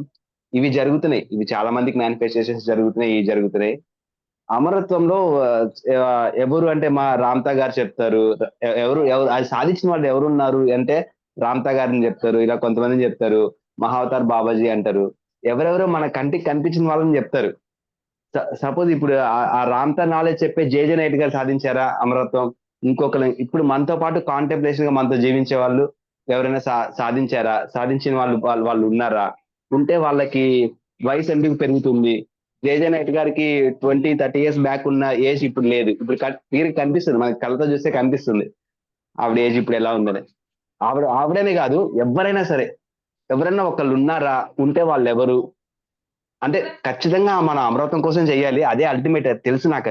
ఇవి జరుగుతున్నాయి, ఇవి చాలా మందికి మేనిఫెస్టేషన్స్ జరుగుతున్నాయి, ఇవి జరుగుతున్నాయి. అమరత్వంలో ఎవరు అంటే మా రామ్తా గారు చెప్తారు. ఎవరు అది సాధించిన వాళ్ళు ఎవరున్నారు అంటే రామ్తా గారిని చెప్తారు, ఇలా కొంతమందిని చెప్తారు, మహావతార్ బాబాజీ అంటారు, ఎవరెవరో మన కంటికి కనిపించిన వాళ్ళని చెప్తారు. సపోజ్ ఇప్పుడు ఆ రామ్తా నాలెడ్జ్ చెప్పే జేజే నాయుడు గారు సాధించారా అమరత్వం? ఇంకొకరు ఇప్పుడు మనతో పాటు కాంటెంప్లేషన్ గా మనతో జీవించే వాళ్ళు ఎవరైనా సాధించారా? సాధించిన వాళ్ళు ఉన్నారా? ఉంటే వాళ్ళకి వయసు ఎందుకు పెరుగుతుంది? జేజే నాయుడు గారికి 20-30 years బ్యాక్ ఉన్న ఏజ్ ఇప్పుడు లేదు. ఇప్పుడు క్లియర్ కనిపిస్తుంది, మనకి కళ్ళతో చూస్తే కనిపిస్తుంది ఆవిడ ఏజ్ ఇప్పుడు ఎలా ఉందని. ఆవిడనే కాదు, ఎవరైనా సరే, ఎవరైనా ఒకళ్ళు ఉన్నారా? ఉంటే వాళ్ళు ఎవరు అంటే ఖచ్చితంగా మన అమరత్వం కోసం చెయ్యాలి, అదే అల్టిమేట్, తెలుసు నాకు,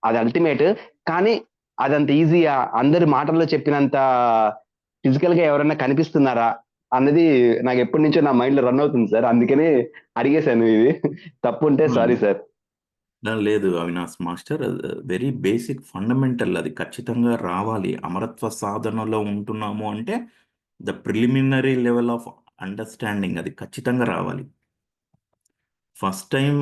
అది అల్టిమేట్. కానీ అదంత ఈజీయా? అందరి మాటల్లో చెప్పినంత ఫిజికల్ గా ఎవరైనా కనిపిస్తున్నారా అన్నది నాకు ఎప్పటి నుంచో నా మైండ్ లో రన్ అవుతుంది సార్, అందుకని అడిగేశాను. ఇది తప్పు ఉంటే సారీ సార్.
లేదు Avinash master, very basic fundamental, అది ఖచ్చితంగా రావాలి. అమరత్వ సాధనలో ఉంటున్నాము అంటే the preliminary level of understanding అది ఖచ్చితంగా రావాలి. First time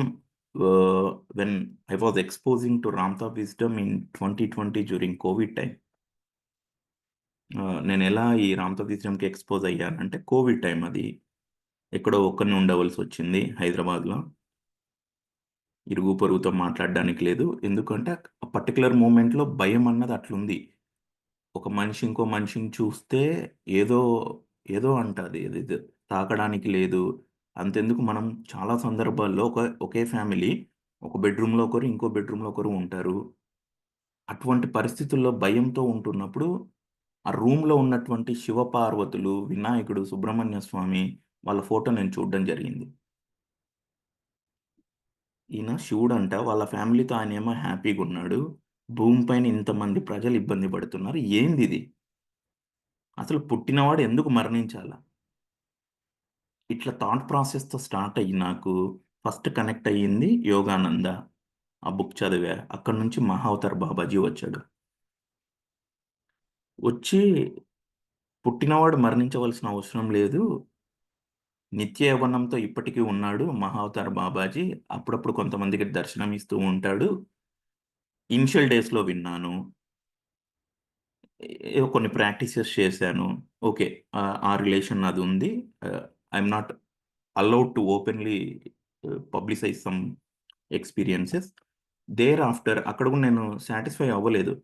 when I was exposing to Ramtha wisdom in 2020 during Covid time, నేను ఎలా ఈ రామ్తా విజ్డమ్కి ఎక్స్పోజ్ అయ్యానంటే కోవిడ్ టైం, అది ఎక్కడో ఒక్కరిని ఉండవలసి వచ్చింది హైదరాబాద్లో. ఇరుగు పొరుగుతో మాట్లాడడానికి లేదు, ఎందుకంటే ఆ పర్టికులర్ మూమెంట్లో భయం అన్నది అట్లుంది. ఒక మనిషి ఇంకో మనిషిని చూస్తే ఏదో ఏదో అంటది, ఇది తాకడానికి లేదు. అంతెందుకు, మనం చాలా సందర్భాల్లో ఒకే ఫ్యామిలీ ఒక బెడ్రూమ్లో ఒకరు, ఇంకో బెడ్రూమ్లో ఒకరు ఉంటారు. అటువంటి పరిస్థితుల్లో భయంతో ఉంటున్నప్పుడు ఆ రూమ్లో ఉన్నటువంటి శివపార్వతులు, వినాయకుడు, సుబ్రహ్మణ్య స్వామి వాళ్ళ ఫోటో నేను చూడడం జరిగింది. ఈయన శివుడంట, వాళ్ళ ఫ్యామిలీతో ఆయనేమో హ్యాపీగా ఉన్నాడు. భూమి పైన ఇంతమంది ప్రజలు ఇబ్బంది పడుతున్నారు. ఏంది ఇది? అసలు పుట్టినవాడు ఎందుకు మరణించాలా? ఇట్లా థాట్ ప్రాసెస్తో స్టార్ట్ అయ్యి నాకు ఫస్ట్ కనెక్ట్ అయ్యింది యోగానంద. ఆ బుక్ చదివా. అక్కడి నుంచి మహావతార్ బాబాజీ వచ్చాడు. వచ్చి పుట్టినవాడు మరణించవలసిన అవసరం లేదు, నిత్య యవ్వనంతో ఇప్పటికీ ఉన్నాడు మహావతార్ బాబాజీ. అప్పుడప్పుడు కొంతమందికి దర్శనం ఇస్తూ ఉంటాడు. ఇనిషియల్ డేస్లో విన్నాను, ఏవో కొన్ని ప్రాక్టీసెస్ చేశాను. ఓకే, ఆ రిలేషన్ అది ఉంది. I'm not allowed to openly publicize some experiences. Thereafter అక్కడ కూడా నేను సాటిస్ఫై అవ్వలేదు.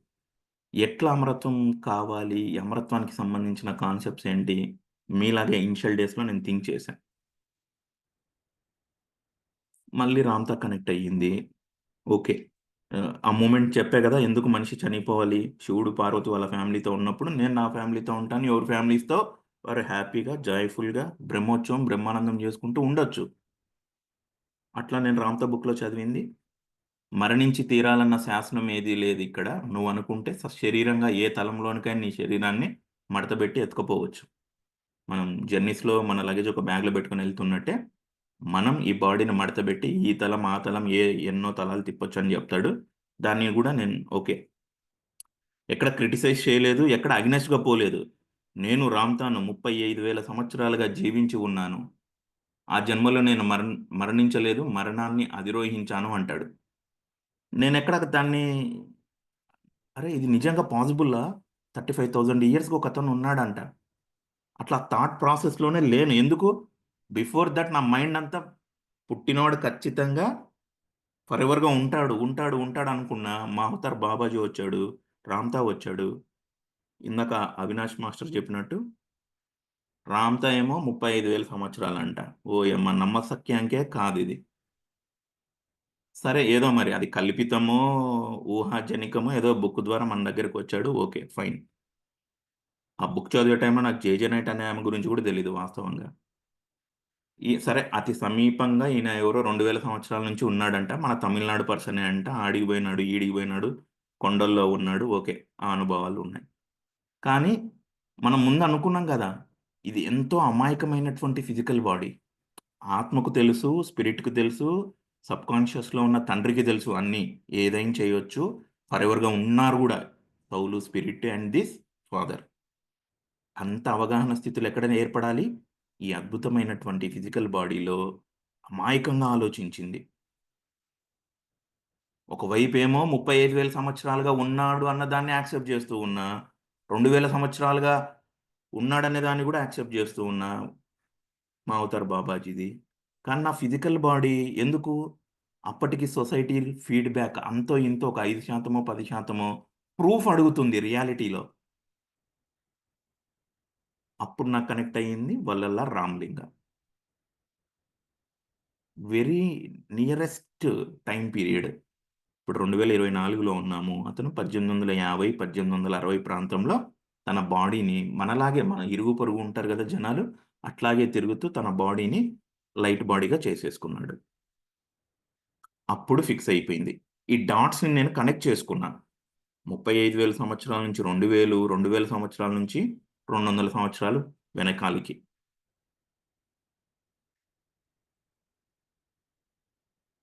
ఎట్లా అమరత్వం కావాలి, ఈ అమరత్వానికి సంబంధించిన కాన్సెప్ట్స్ ఏంటి, మీలాగే ఇనిషియల్ డేస్లో నేను థింక్ చేశాను. మళ్ళీ రామ్‌తో కనెక్ట్ అయ్యింది. ఓకే. ఆ మూమెంట్ చెప్పా కదా! ఎందుకు మనిషి చనిపోవాలి. శివుడు, పార్వతి వాళ్ళ ఫ్యామిలీతో ఉన్నప్పుడు నేను నా ఫ్యామిలీతో ఉంటాను. ఎవరి ఫ్యామిలీస్‌తో వారు హ్యాపీగా, జాయ్‌ఫుల్‌గా బ్రహ్మోత్సవం, బ్రహ్మానందం చేసుకుంటూ ఉండొచ్చు. అట్లా నేను రామ్‌తో బుక్‌లో చదివింది. మరణించి తీరాలన్న శాసనం ఏదీ లేదిక్కడ. నువ్వనుకుంటే శరీరంగా ఏ తలంలోనికైనా నీ శరీరాన్ని మడతబెట్టి ఎత్తుకుపోవచ్చు. మనం జర్నీస్‌లో మన లగేజ్ ఒక బ్యాగ్‌లో పెట్టుకొని ఎళ్తున్నట్టే, మనం ఈ బాడీని మడతబెట్టి ఈ తలం, ఆ తలం ఎన్నో తలాలు తిప్పొచ్చని చెప్తాడు. దాన్ని కూడా నేను ఓకే. ఎక్కడ క్రిటిసైజ్ చేయలేదు, ఎక్కడ అగెనెస్ట్‌గా పోలేదు. నేను రామ్‌తాను 35,000 సంవత్సరాలుగా జీవించి ఉన్నాను. ఆ జన్మలో నేను మరణించలేదు, మరణాన్ని అధిరోహించాను అంటాడు. నేనెక్కడ దాన్ని అరే! ఇది నిజంగా పాజిబుల్లా? 35,000 ఇయర్స్‌కి ఒకతను ఉన్నాడంట. అట్లా థాట్ ప్రాసెస్‌లోనే లేను. ఎందుకు? బిఫోర్ థట్ నా మైండ్ అంతా పుట్టినవాడు ఖచ్చితంగా ఫరెవర్‌గా ఉంటాడు అనుకున్నా. మాహుతార్ బాబాజీ వచ్చాడు. రామ్‌తా వచ్చాడు. ఇందాక అవినాష్ మాస్టర్ చెప్పినట్టు రామ్‌తా ఏమో 35,000 సంవత్సరాలంట. ఓయమ్మ! నమ్మశక్యంకే కాదిది. సరే, ఏదో మరి అది కల్పితమో, ఊహాజనికమో ఏదో బుక్ ద్వారా మన దగ్గరకొచ్చాడు. Okay, fine. ఆ బుక్ చదివే టైంలో నాకు జేజే నైట్ అనే ఆమె గురించి కూడా తెలీదు వాస్తవంగా. సరే, అతి సమీపంగా ఈయన ఎవరో 2000 సంవత్సరాల నుంచి ఉన్నాడంట. మన తమిళనాడు పర్సనే అంట. ఆడికి పోయినాడు, ఈడికి పోయినాడు, కొండల్లో ఉన్నాడు. ఓకే, ఆ అనుభవాలు ఉన్నాయి. కానీ మనం ముందు అనుకున్నాం కదా! ఇది ఎంతో అమాయకమైనటువంటి ఫిజికల్ బాడీ. ఆత్మకు తెలుసు, స్పిరిట్‌కి తెలుసు, సబ్‌కాన్షియస్‌లో ఉన్న తండ్రికి తెలుసు అన్నీ. ఏదైనా చేయొచ్చు. ఫరెవర్‌గా ఉన్నారు గూడా. సౌలు, స్పిరిట్ అండ్ దిస్ ఫాదర్. అంత అవగాహన స్థితులు ఎక్కడ ఏర్పడాలి? ఈ అద్భుతమైనటువంటి ఫిజికల్ బాడీలో అమాయకంగా ఆలోచించింది. ఒకవైపేమో 35,000 సంవత్సరాలుగా ఉన్నాడు అన్నదాన్ని యాక్సెప్ట్ చేస్తూ ఉన్నా. 2000 సంవత్సరాలుగా ఉన్నాడనే దాన్ని కూడా యాక్సెప్ట్ చేస్తూ ఉన్నా. మావతార్ బాబాజీది. కానీ నా ఫిజికల్ బాడీ ఎందుకు? అప్పటికి సొసైటీ ఫీడ్‌బ్యాక్ అంతో ఇంతో ఒక 5% 10% ప్రూఫ్ అడుగుతుంది రియాలిటీలో. అప్పుడు నాకు కనెక్ట్ అయ్యింది Vallalar Ramalinga. Very nearest time period. ఇప్పుడు 2024లో ఉన్నాము. అతను 1850, 1860 ప్రాంతంలో తన బాడీని మనలాగే మన ఇరుగు పొరుగు ఉంటారు గదా జనాలు, అట్లాగే తిరుగుతూ తన బాడీని లైట్ బాడీగా చేసేసుకున్నాడు. అప్పుడు ఫిక్స్ అయిపోయింది. ఈ డాట్స్‌ని నేను కనెక్ట్ చేసుకున్నా. 35,000 సంవత్సరాల నుంచి 2000, 2000 సంవత్సరాల నుంచి 200 సంవత్సరాలు వెనకాలికి.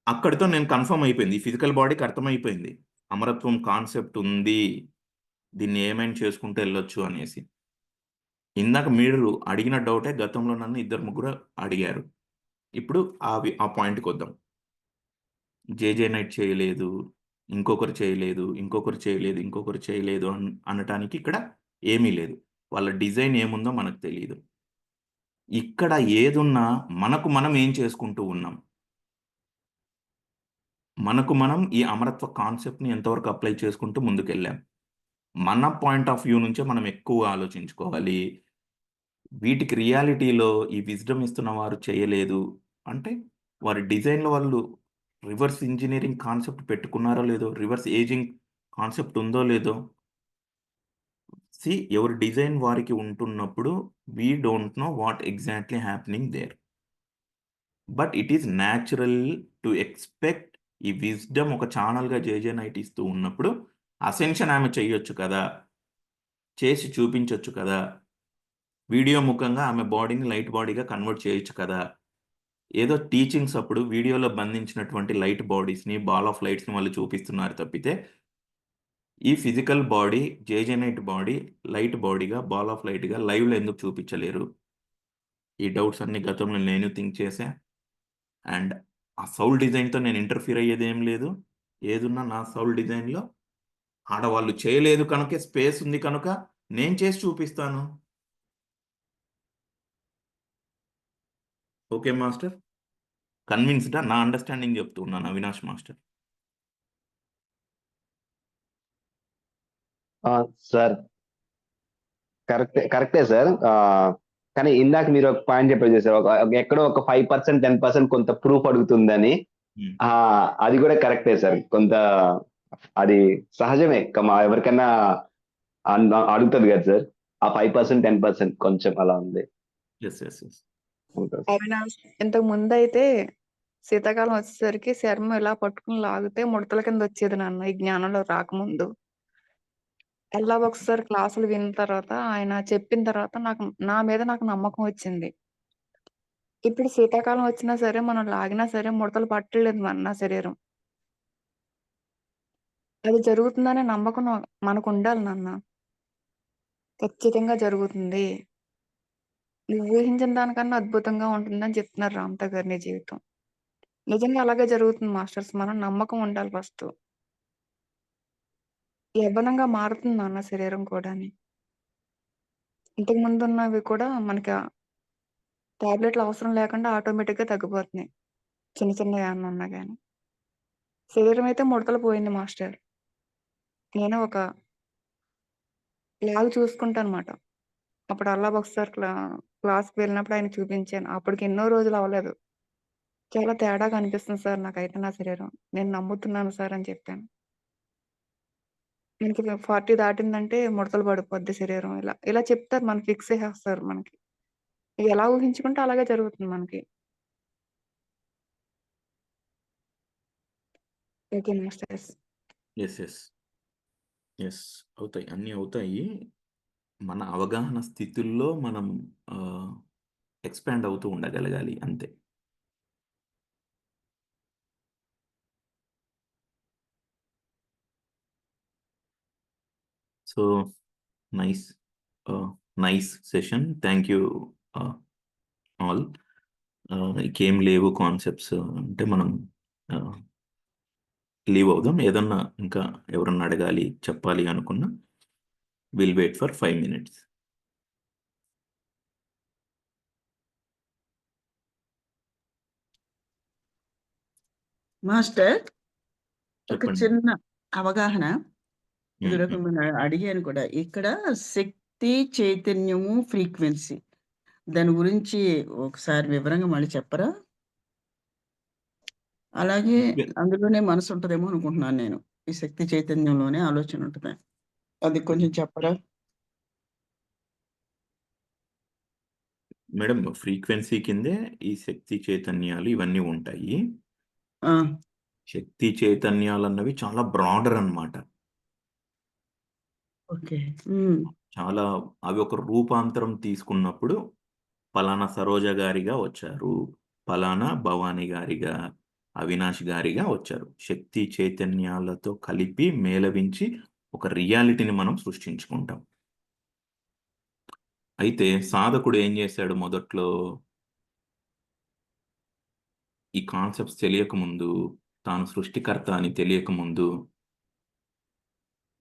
అక్కడితో నేను కన్ఫర్మ్ అయిపోయింది. ఈ ఫిజికల్ బాడీకి అర్థమైపోయింది. అమరత్వం కాన్సెప్ట్ ఉంది. దీన్ని ఏమైనా చేసుకుంటూ ఎళ్ళొచ్చు అనేసి. ఇందాక మీరు అడిగిన డౌటే గతంలో నన్ను ఇద్దరు ముగ్గురు అడిగారు. ఇప్పుడు ఆ పాయింట్‌కొద్దాం. జేజే నైట్ చేయలేదు, ఇంకొకరు చేయలేదు, ఇంకొకరు చేయలేదు, ఇంకొకరు చేయలేదు అనటానికి ఇక్కడ ఏమీ లేదు. వాళ్ళ డిజైన్ ఏముందో మనకు తెలీదు. ఇక్కడ ఏదున్నా మనకు మనం ఏం చేసుకుంటూ ఉన్నాం. మనకు మనం ఈ అమరత్వ కాన్సెప్ట్‌ని ఎంతవరకు అప్లై చేసుకుంటూ ముందుకెళ్ళాం. మన పాయింట్ ఆఫ్ వ్యూ నుంచే మనం ఎక్కువ ఆలోచించుకోవాలి. వీటికి రియాలిటీలో ఈ విజ్డమ్ ఇస్తున్న వారు చేయలేదు అంటే, వారి డిజైన్‌లో వాళ్ళు రివర్స్ ఇంజనీరింగ్ కాన్సెప్ట్ పెట్టుకున్నారో లేదో, రివర్స్ ఏజింగ్ కాన్సెప్ట్ ఉందో లేదో. ఎవరి డిజైన్ వారికి ఉంటున్నప్పుడు we don't know what exactly happening there. But it is natural to expect ఈ విజ్డమ్ ఒక ఛానల్గా జేజే నైట్ ఇస్తూ ఉన్నప్పుడు అసెన్షన్ ఆమె చేయొచ్చు కదా, చేసి చూపించొచ్చు కదా, వీడియో ముఖంగా ఆమె బాడీని లైట్ బాడీగా కన్వర్ట్ చేయొచ్చు కదా. ఏదో టీచింగ్స్ అప్పుడు వీడియోలో బంధించినటువంటి లైట్ బాడీస్ని, బాల్ ఆఫ్ లైట్స్ని వాళ్ళు చూపిస్తున్నారు తప్పితే ఈ ఫిజికల్ బాడీ, జేజే నైట్ బాడీ లైట్ బాడీగా, బాల్ ఆఫ్ లైట్గా లైవ్లో ఎందుకు చూపించలేరు? ఈ డౌట్స్ అన్ని గతంలో నేను థింక్ చేశా. అండ్ ఆ సౌల్ డిజైన్తో నేను ఇంటర్ఫియర్ అయ్యేది ఏం లేదు. ఏదున్నా నా సౌల్ డిజైన్లో ఆడవాళ్ళు చేయలేదు కనుక, స్పేస్ ఉంది కనుక నేను చేసి చూపిస్తాను. ఓకే మాస్టర్, కన్విన్స్డా? నా అండర్స్టాండింగ్ చెప్తున్నాను అవినాష్ మాస్టర్.
సార్ కరెక్టే సార్. కానీ ఇందాక మీరు ఒక పాయింట్ చెప్పారు సార్, ఎక్కడో ఒక 5% 10% కొంత ప్రూఫ్ అడుగుతుందని. అది కూడా కరెక్టే సార్. కొంత అది సహజమే, ఎవరికైనా అడుగుతుంది కదా సార్. ఆ 5% 10% కొంచెం అలా ఉంది.
అవినాష్, ఇంతకు ముందు అయితే శీతాకాలం వచ్చేసరికి చర్మం ఇలా పట్టుకుని లాగితే ముడతల కింద వచ్చేది నాన్న, ఈ జ్ఞానంలో రాకముందు. ఎలా ఒకసారి క్లాసులు విన్న తర్వాత, ఆయన చెప్పిన తర్వాత నా మీద నాకు నమ్మకం వచ్చింది. ఇప్పుడు శీతాకాలం వచ్చినా సరే, మనం లాగినా సరే ముడతలు పట్టలేదు నా శరీరం. అది జరుగుతుందనే నమ్మకం మనకు ఉండాలి నాన్న. ఖచ్చితంగా జరుగుతుంది. నువ్వు ఊహించిన దానికన్నా అద్భుతంగా ఉంటుందని చెప్తున్నారు రామత గారు. నీ జీవితం నిజంగా అలాగే జరుగుతుంది మాస్టర్స్. మనం నమ్మకం ఉండాలి ఫస్ట్. యవ్వనంగా మారుతుంది నాన్న శరీరం కూడా. ఇంతకు ముందు ఉన్నవి కూడా మనకి టాబ్లెట్లు అవసరం లేకుండా ఆటోమేటిక్గా తగ్గిపోతున్నాయి, చిన్న చిన్న ఏమన్నా ఉన్నా కానీ. శరీరం అయితే ముడతలు పోయింది మాస్టర్. నేను ఒక లాగ్ చూసుకుంటాను అనమాట. అప్పుడు అల్లా ఒకసారి క్లాస్కి వెళ్ళినప్పుడు ఆయన చూపించాను. అప్పటికి ఎన్నో రోజులు అవ్వలేదు. చాలా తేడాగా అనిపిస్తుంది సార్ నాకైతే నా శరీరం. నేను నమ్ముతున్నాను సార్ అని చెప్పాను. మనకి 40 దాటిందంటే ముడతలు పడిపోద్ది శరీరం. ఇలా ఇలా చెప్తారు, మనకి ఫిక్స్ చేసేస్తారు మనకి. ఇవి ఎలా ఊహించుకుంటే అలాగే జరుగుతుంది మనకి. Okay masters.
ఎస్ అవుతాయి, అన్నీ అవుతాయి. మన అవగాహన స్థితుల్లో మనం ఎక్స్పాండ్ అవుతూ ఉండగలగాలి అంతే. So nice session. Thank you all. ఇంకేం లేవు కాన్సెప్ట్స్ అంటే మనం లీవ్ అవుదాం. ఏదన్నా ఇంకా ఎవరన్నా అడగాలి, చెప్పాలి అనుకున్నా will wait for 5 minutes.
Master, ఒక
చెప్పండి.
చిన్న అవగాహన ఇదివరకు అడిగాను కూడా. ఇక్కడ శక్తి, చైతన్యము, ఫ్రీక్వెన్సీ దాని గురించి ఒకసారి వివరంగా మళ్ళీ చెప్పరా? అలాగే అందులోనే మనసు ఉంటదేమో అనుకుంటున్నాను నేను. ఈ శక్తి చైతన్యంలోనే ఆలోచన ఉంటుంది. అది కొంచెం చెప్పరా?
మేడం, ఫ్రీక్వెన్సీ కిందే ఈ శక్తి చైతన్యాలు ఇవన్నీ ఉంటాయి. శక్తి చైతన్యాలు అన్నవి చాలా బ్రాడర్ అన్నమాట.
ఓకే.
చాలా అవి ఒక రూపాంతరం తీసుకున్నప్పుడు పలానా సరోజ గారిగా వచ్చారు, పలానా భవానీ గారిగా, అవినాష్ గారిగా వచ్చారు. శక్తి చైతన్యాలతో కలిపి మేళవించి ఒక రియాలిటీని మనం సృష్టించుకుంటాం. అయితే సాధకుడు ఏం చేశాడు మొదట్లో? ఈ కాన్సెప్ట్స్ తెలియకముందు, తాను సృష్టికర్త అని తెలియకముందు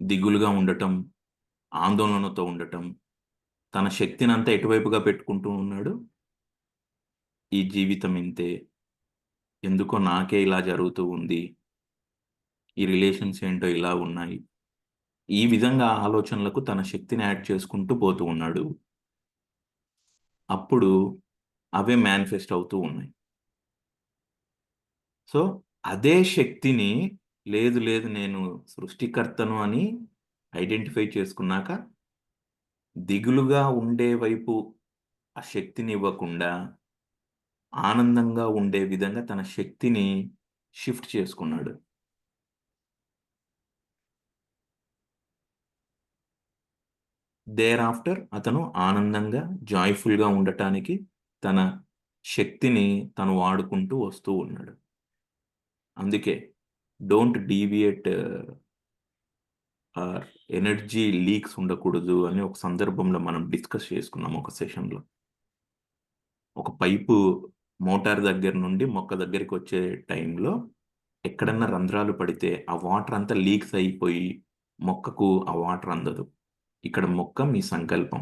దిగులుగా ఉండటం, ఆందోళనతో ఉండటం, తన శక్తిని అంతా ఎటువైపుగా పెట్టుకుంటూ ఉన్నాడు. ఈ జీవితం ఇంతే, ఎందుకో నాకే ఇలా జరుగుతూ ఉంది, ఈ రిలేషన్స్ ఏంటో ఇలా ఉన్నాయి, ఈ విధంగా ఆలోచనలకు తన శక్తిని యాడ్ చేసుకుంటూ పోతూ ఉన్నాడు. అప్పుడు అవే మేనిఫెస్ట్ అవుతూ ఉన్నాయి. సో అదే శక్తిని లేదు లేదు నేను సృష్టికర్తను అని ఐడెంటిఫై చేసుకున్నాక దిగులుగా ఉండే వైపు ఆ శక్తిని ఇవ్వకుండా ఆనందంగా ఉండే విధంగా తన శక్తిని షిఫ్ట్ చేసుకున్నాడు. దేర్ ఆఫ్టర్ అతను ఆనందంగా జాయ్ఫుల్గా ఉండటానికి తన శక్తిని తను వాడుకుంటూ వస్తూ ఉన్నాడు. అందుకే don't deviate or energy leaks ఉండకూడదు అని ఒక సందర్భంలో మనం డిస్కస్ చేసుకున్నాం ఒక సెషన్లో. ఒక పైపు మోటార్ దగ్గర నుండి మొక్క దగ్గరికి వచ్చే టైంలో ఎక్కడన్నా రంధ్రాలు పడితే ఆ వాటర్ అంతా లీక్స్ అయిపోయి మొక్కకు ఆ వాటర్ అందదు. ఇక్కడ మొక్క మీ సంకల్పం.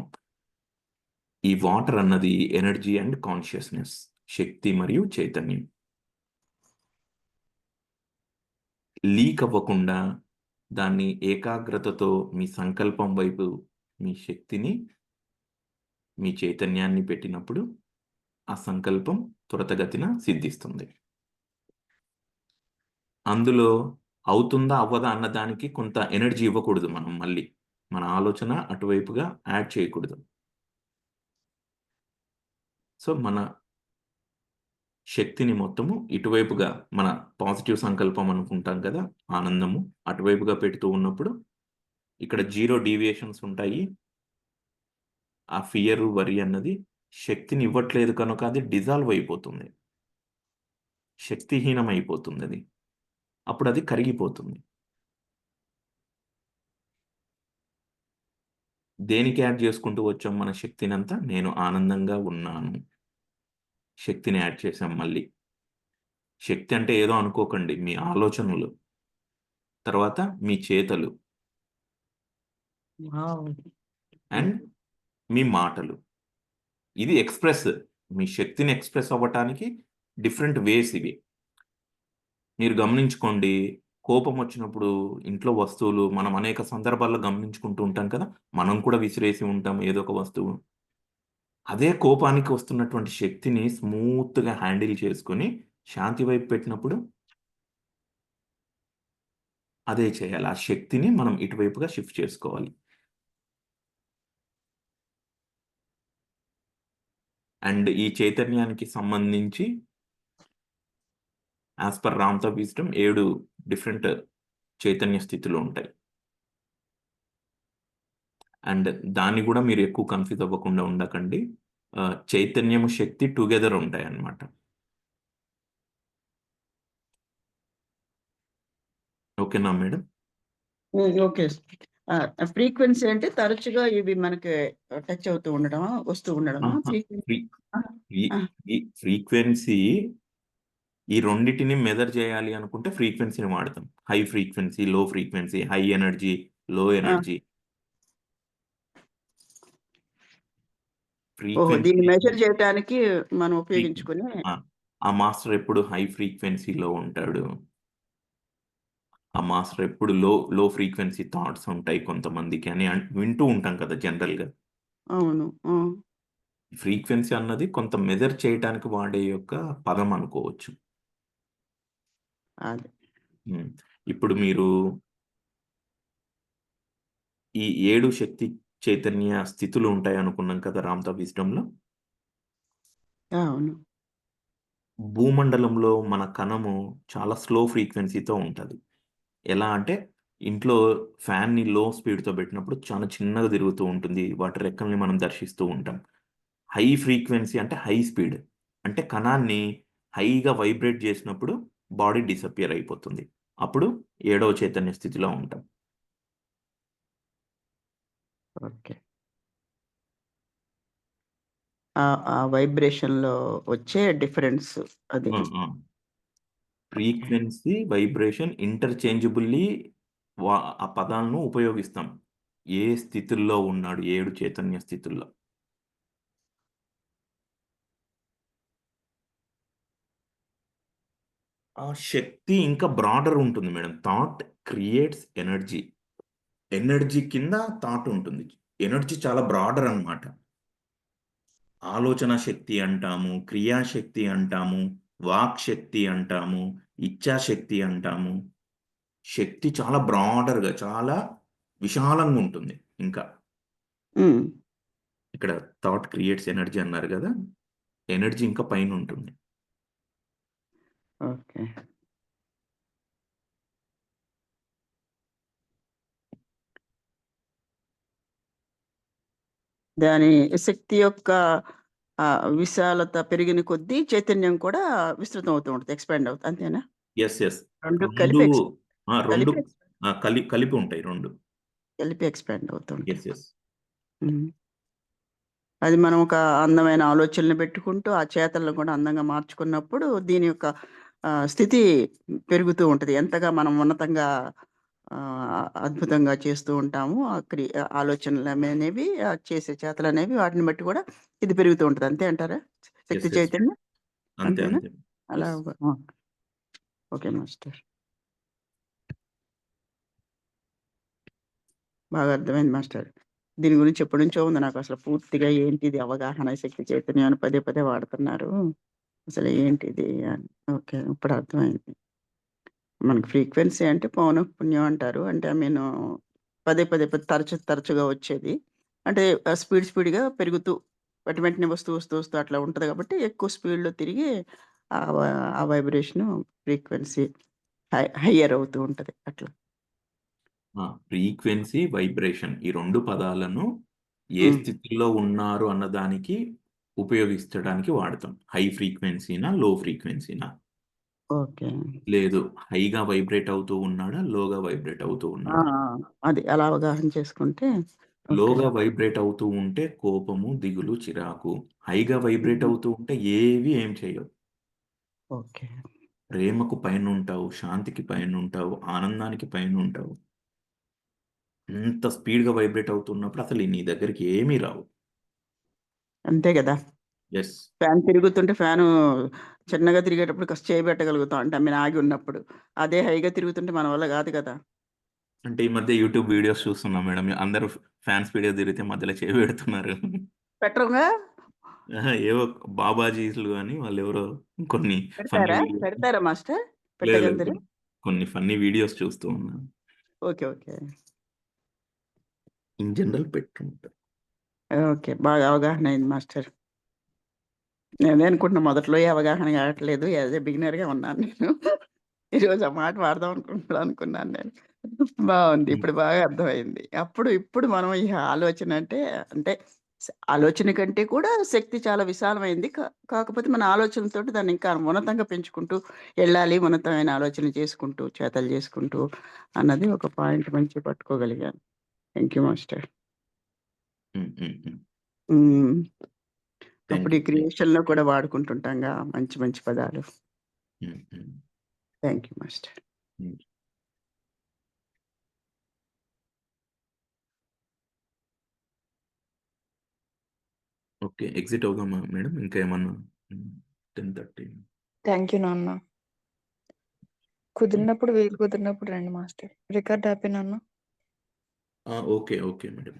ఈ వాటర్ అన్నది ఎనర్జీ అండ్ కాన్షియస్నెస్, శక్తి మరియు చైతన్యం. లీక్ అవ్వకుండా దాన్ని ఏకాగ్రతతో మీ సంకల్పం వైపు మీ శక్తిని, మీ చైతన్యాన్ని పెట్టినప్పుడు ఆ సంకల్పం త్వరితగతిన సిద్ధిస్తుంది. అందులో అవుతుందా అవ్వదా అన్నదానికి కొంత ఎనర్జీ ఇవ్వకూడదు. మనం మళ్ళీ మన ఆలోచన అటువైపుగా యాడ్ చేయకూడదు. సో మన శక్తిని మొత్తము ఇటువైపుగా మన పాజిటివ్ సంకల్పం అనుకుంటాం కదా, ఆనందము అటువైపుగా పెడుతూ ఉన్నప్పుడు ఇక్కడ 0 డీవియేషన్స్ ఉంటాయి. ఆ ఫియర్, వరి అన్నది శక్తిని ఇవ్వట్లేదు కనుక అది డిజాల్వ్ అయిపోతుంది, శక్తిహీనం అయిపోతుంది. అది అప్పుడు అది కరిగిపోతుంది. దేనికి యాడ్ చేసుకుంటూ వచ్చాం మన శక్తిని అంతా? నేను ఆనందంగా ఉన్నాను, శక్తిని యాడ్ చేసాం. మళ్ళీ శక్తి అంటే ఏదో అనుకోకండి, మీ ఆలోచనలు, తర్వాత మీ చేతలు అండ్ మీ మాటలు. ఇది ఎక్స్ప్రెస్, మీ శక్తిని ఎక్స్ప్రెస్ అవ్వటానికి డిఫరెంట్ వేస్ ఇవి. మీరు గమనించుకోండి, కోపం వచ్చినప్పుడు ఇంట్లో వస్తువులు మనం అనేక సందర్భాల్లో గమనించుకుంటూ ఉంటాం కదా, మనం కూడా విసిరేసి ఉంటాం ఏదో ఒక వస్తువు. అదే కోపానికి వస్తున్నటువంటి శక్తిని స్మూత్గా హ్యాండిల్ చేసుకొని శాంతి వైపు పెట్టినప్పుడు అదే చేయాలి. ఆ శక్తిని మనం ఇటువైపుగా షిఫ్ట్ చేసుకోవాలి. అండ్ ఈ చైతన్యానికి సంబంధించి as per Ramtha wisdom 7 different Chaitanya స్థితులు ఉంటాయి. అండ్ దాన్ని కూడా మీరు ఎక్కువ కన్ఫ్యూజ్ అవ్వకుండా ఉండకండి. చైతన్యము, శక్తి టుగెదర్ ఉంటాయి అన్నమాట. ఓకేనా మేడం?
ఓకే. ఫ్రీక్వెన్సీ అంటే తరచుగా ఇవి మనకి టచ్ అవుతూ ఉండడమా, వస్తూ ఉండడమా?
ఫ్రీక్వెన్సీ ఈ రెండిటిని మెజర్ చేయాలి అనుకుంటే ఫ్రీక్వెన్సీని వాడతాం. హై ఫ్రీక్వెన్సీ, లో ఫ్రీక్వెన్సీ, హై ఎనర్జీ, లో ఎనర్జీ.
దీన్ని మెజర్ చేయడానికి మనం ఉపయోగించుకుని
ఆ మాస్టర్ ఎప్పుడు హై ఫ్రీక్వెన్సీలో ఉంటాడు, ఆ మాస్టర్ ఎప్పుడు లో ఫ్రీక్వెన్సీ థాట్స్ ఉంటాయి కొంతమందికి అని వింటూ ఉంటాం కదా జనరల్గా.
అవును.
ఫ్రీక్వెన్సీ అన్నది కొంత మెజర్ చేయడానికి వాడే యొక్క పదం అనుకోవచ్చు.
అదే.
ఇప్పుడు మీరు ఈ 7 శక్తి చైతన్య స్థితులు ఉంటాయి అనుకున్నాం కదా రామ్తా విజ్డమ్లో.
అవును.
భూమండలంలో మన కణము చాలా స్లో ఫ్రీక్వెన్సీతో ఉంటుంది. ఎలా అంటే ఇంట్లో ఫ్యాన్ని లో స్పీడ్తో పెట్టినప్పుడు చాలా చిన్నగా తిరుగుతూ ఉంటుంది, వాటి రెక్కల్ని మనం దర్శిస్తూ ఉంటాం. హై ఫ్రీక్వెన్సీ అంటే హై స్పీడ్, అంటే కణాన్ని హైగా వైబ్రేట్ చేసినప్పుడు బాడీ డిసపియర్ అయిపోతుంది. అప్పుడు 7వ చైతన్య స్థితిలో ఉంటాం.
ఓకే. ఆ వైబ్రేషన్‌లో వచ్చే డిఫరెన్స్ అది.
ఫ్రీక్వెన్సీ, వైబ్రేషన్ ఇంటర్చేంజబుల్లీ ఆ పదాలను ఉపయోగిస్తాం. ఏ స్థితుల్లో ఉన్నాడు, 7 చైతన్య స్థితుల్లో. ఆ శక్తి ఇంకా బ్రాడర్ ఉంటుంది madam. Thought creates energy. Energy కింద థాట్ ఉంటుంది. ఎనర్జీ చాలా బ్రాడర్ అన్నమాట. ఆలోచన శక్తి అంటాము, క్రియాశక్తి అంటాము, వాక్ శక్తి అంటాము, ఇచ్ఛాశక్తి అంటాము. శక్తి చాలా బ్రాడర్గా, చాలా విశాలంగా ఉంటుంది. ఇంకా
ఉమ్,
ఇక్కడ థాట్ క్రియేట్స్ ఎనర్జీ అన్నారు కదా, ఎనర్జీ ఇంకా పైన ఉంటుంది.
ఓకే. దాని శక్తి యొక్క విశాలత పెరిగిన కొద్దీ చైతన్యం కూడా విస్తృతం అవుతూ ఉంటుంది, ఎక్స్పాండ్ అవుతుంది, అంతేనా?
ఎస్ ఎస్
రెండు
రెండు
కలిపి
రెండు
కలిపి
కలిపి ఉంటాయి రెండు.
కలిపి ఎక్స్పాండ్ అవుతూ ఉంటాయి.
ఎస్ ఎస్
అది మనం ఒక అందమైన ఆలోచనలు పెట్టుకుంటూ ఆ చేతలను కూడా అందంగా మార్చుకున్నప్పుడు దీని యొక్క స్థితి పెరుగుతూ ఉంటుంది. ఎంతగా మనం ఉన్నతంగా అద్భుతంగా చేస్తూ ఉంటాము, ఆలోచనలు అనేవి, చేసే చేతలు అనేవి, వాటిని బట్టి కూడా ఇది పెరుగుతూ ఉంటుంది. అంతే అంటారా? శక్తి చైతన్యం
అంతే
అంతేనా?
అంతే.
అలా ఓకే మాస్టర్, బాగా అర్థమైంది మాస్టర్. దీని గురించి ఎప్పటి నుంచో ఉంది నాకు, అసలు పూర్తిగా ఏంటిది అవగాహన, శక్తి చైతన్యం అని పదే పదే వాడుతున్నారు, అసలు ఏంటిది అని. ఓకే, ఇప్పుడు అర్థమైంది. మనకు ఫ్రీక్వెన్సీ అంటే పౌన పుణ్యం అంటారు, అంటే పదే పదే తరచుగా వచ్చేది, అంటే స్పీడ్గా పెరుగుతూ వెంటనే వస్తూ అట్లా ఉంటుంది కాబట్టి ఎక్కువ స్పీడ్లో తిరిగి ఆ వైబ్రేషన్ ఫ్రీక్వెన్సీ హయ్యర్ అవుతూ ఉంటుంది అట్లా.
ఫ్రీక్వెన్సీ, వైబ్రేషన్ ఈ రెండు పదాలను ఏ స్థితిలో ఉన్నారు అన్నదానికి ఉపయోగించడానికి వాడతాం. హై ఫ్రీక్వెన్సీనా, లో ఫ్రీక్వెన్సీనా,
ఓకే,
లేదు హైగా వైబ్రేట్ అవుతూ ఉన్నాడా, లోగా వైబ్రేట్ అవుతూ ఉన్నాడా.
అది అలా అవగాహన చేసుకుంటే.
లోగా వైబ్రేట్ అవుతూ ఉంటే కోపము, దిగులు, చిరాకు. హైగా వైబ్రేట్ అవుతూ ఉంటే ఏం చేయవు.
ఓకే,
ప్రేమకు పైన ఉంటావు, శాంతికి పైన ఉంటావు, ఆనందానికి పైన ఉంటావు. ఇంత స్పీడ్గా వైబ్రేట్ అవుతున్నప్పుడు అసలు నీ దగ్గరికి ఏమీ రావు.
అంతే కదా.
ఎస్.
ఫ్యాన్ తిరుగుతుంటే ఫ్యాను చిన్నగా తిరిగేటప్పుడు కాస్త చేయబెట్టగలుగుతాం, అంటే ఆగి ఉన్నప్పుడు. అదే హైగా తిరుగుతుంటే మన వల్ల కాదు కదా.
అంటే ఈ మధ్య యూట్యూబ్ వీడియోస్ చూస్తున్నాం మేడం, అందరూ ఫ్యాన్ స్పీడ్గా తిరిగితే మధ్యలో చేయి పెడుతున్నారు.
పెట్టరుగా.
ఏవో బాబాజీలు అని వాళ్ళు ఎవరో కొన్ని ఫన్నీ వీడియోస్.
పెడతారా మాస్టర్?
లేదు లేదు,
పెట్టగలుగుతారు.
కొన్ని ఫన్నీ వీడియోస్ చూస్తూ ఉన్నాను.
ఓకే ఓకే
ఇన్ జనరల్ పెట్టుకుంటారు.
ఓకే, బాగా అవగాహన అయింది మాస్టర్. నేనే అనుకుంటున్నా మొదట్లో అవగాహన కావట్లేదు, యాజ్ ఏ బిగినర్గా ఉన్నాను నేను. ఈరోజు ఆ మాట వాడదాం అనుకున్నాను నేను. బాగుంది, ఇప్పుడు బాగా అర్థమైంది. ఇప్పుడు మనం ఈ ఆలోచన అంటే ఆలోచన కంటే కూడా శక్తి చాలా విశాలమైంది. కాకపోతే మన ఆలోచనతోటి దాన్ని ఇంకా ఉన్నతంగా పెంచుకుంటూ వెళ్ళాలి, ఉన్నతమైన ఆలోచన చేసుకుంటూ చేతలు చేసుకుంటూ అన్నది ఒక పాయింట్ మంచి పట్టుకోగలిగాను. Thank you master. అప్పుడు ఈ క్రియేషన్ లో కూడా వాడుకుంటుంటాంగా మంచి మంచి పదాలు. Thank you master.
Okay, exit అవుదామా మేడం? ఇంకా ఏమన్నా? 10:30.
థ్యాంక్ యూ నాన్న. కుదిరినప్పుడు వీలు కుదిరినప్పుడు రండి మాస్టర్. రికార్డ్ హ్యాపీ నాన్న.
Okay okay madam.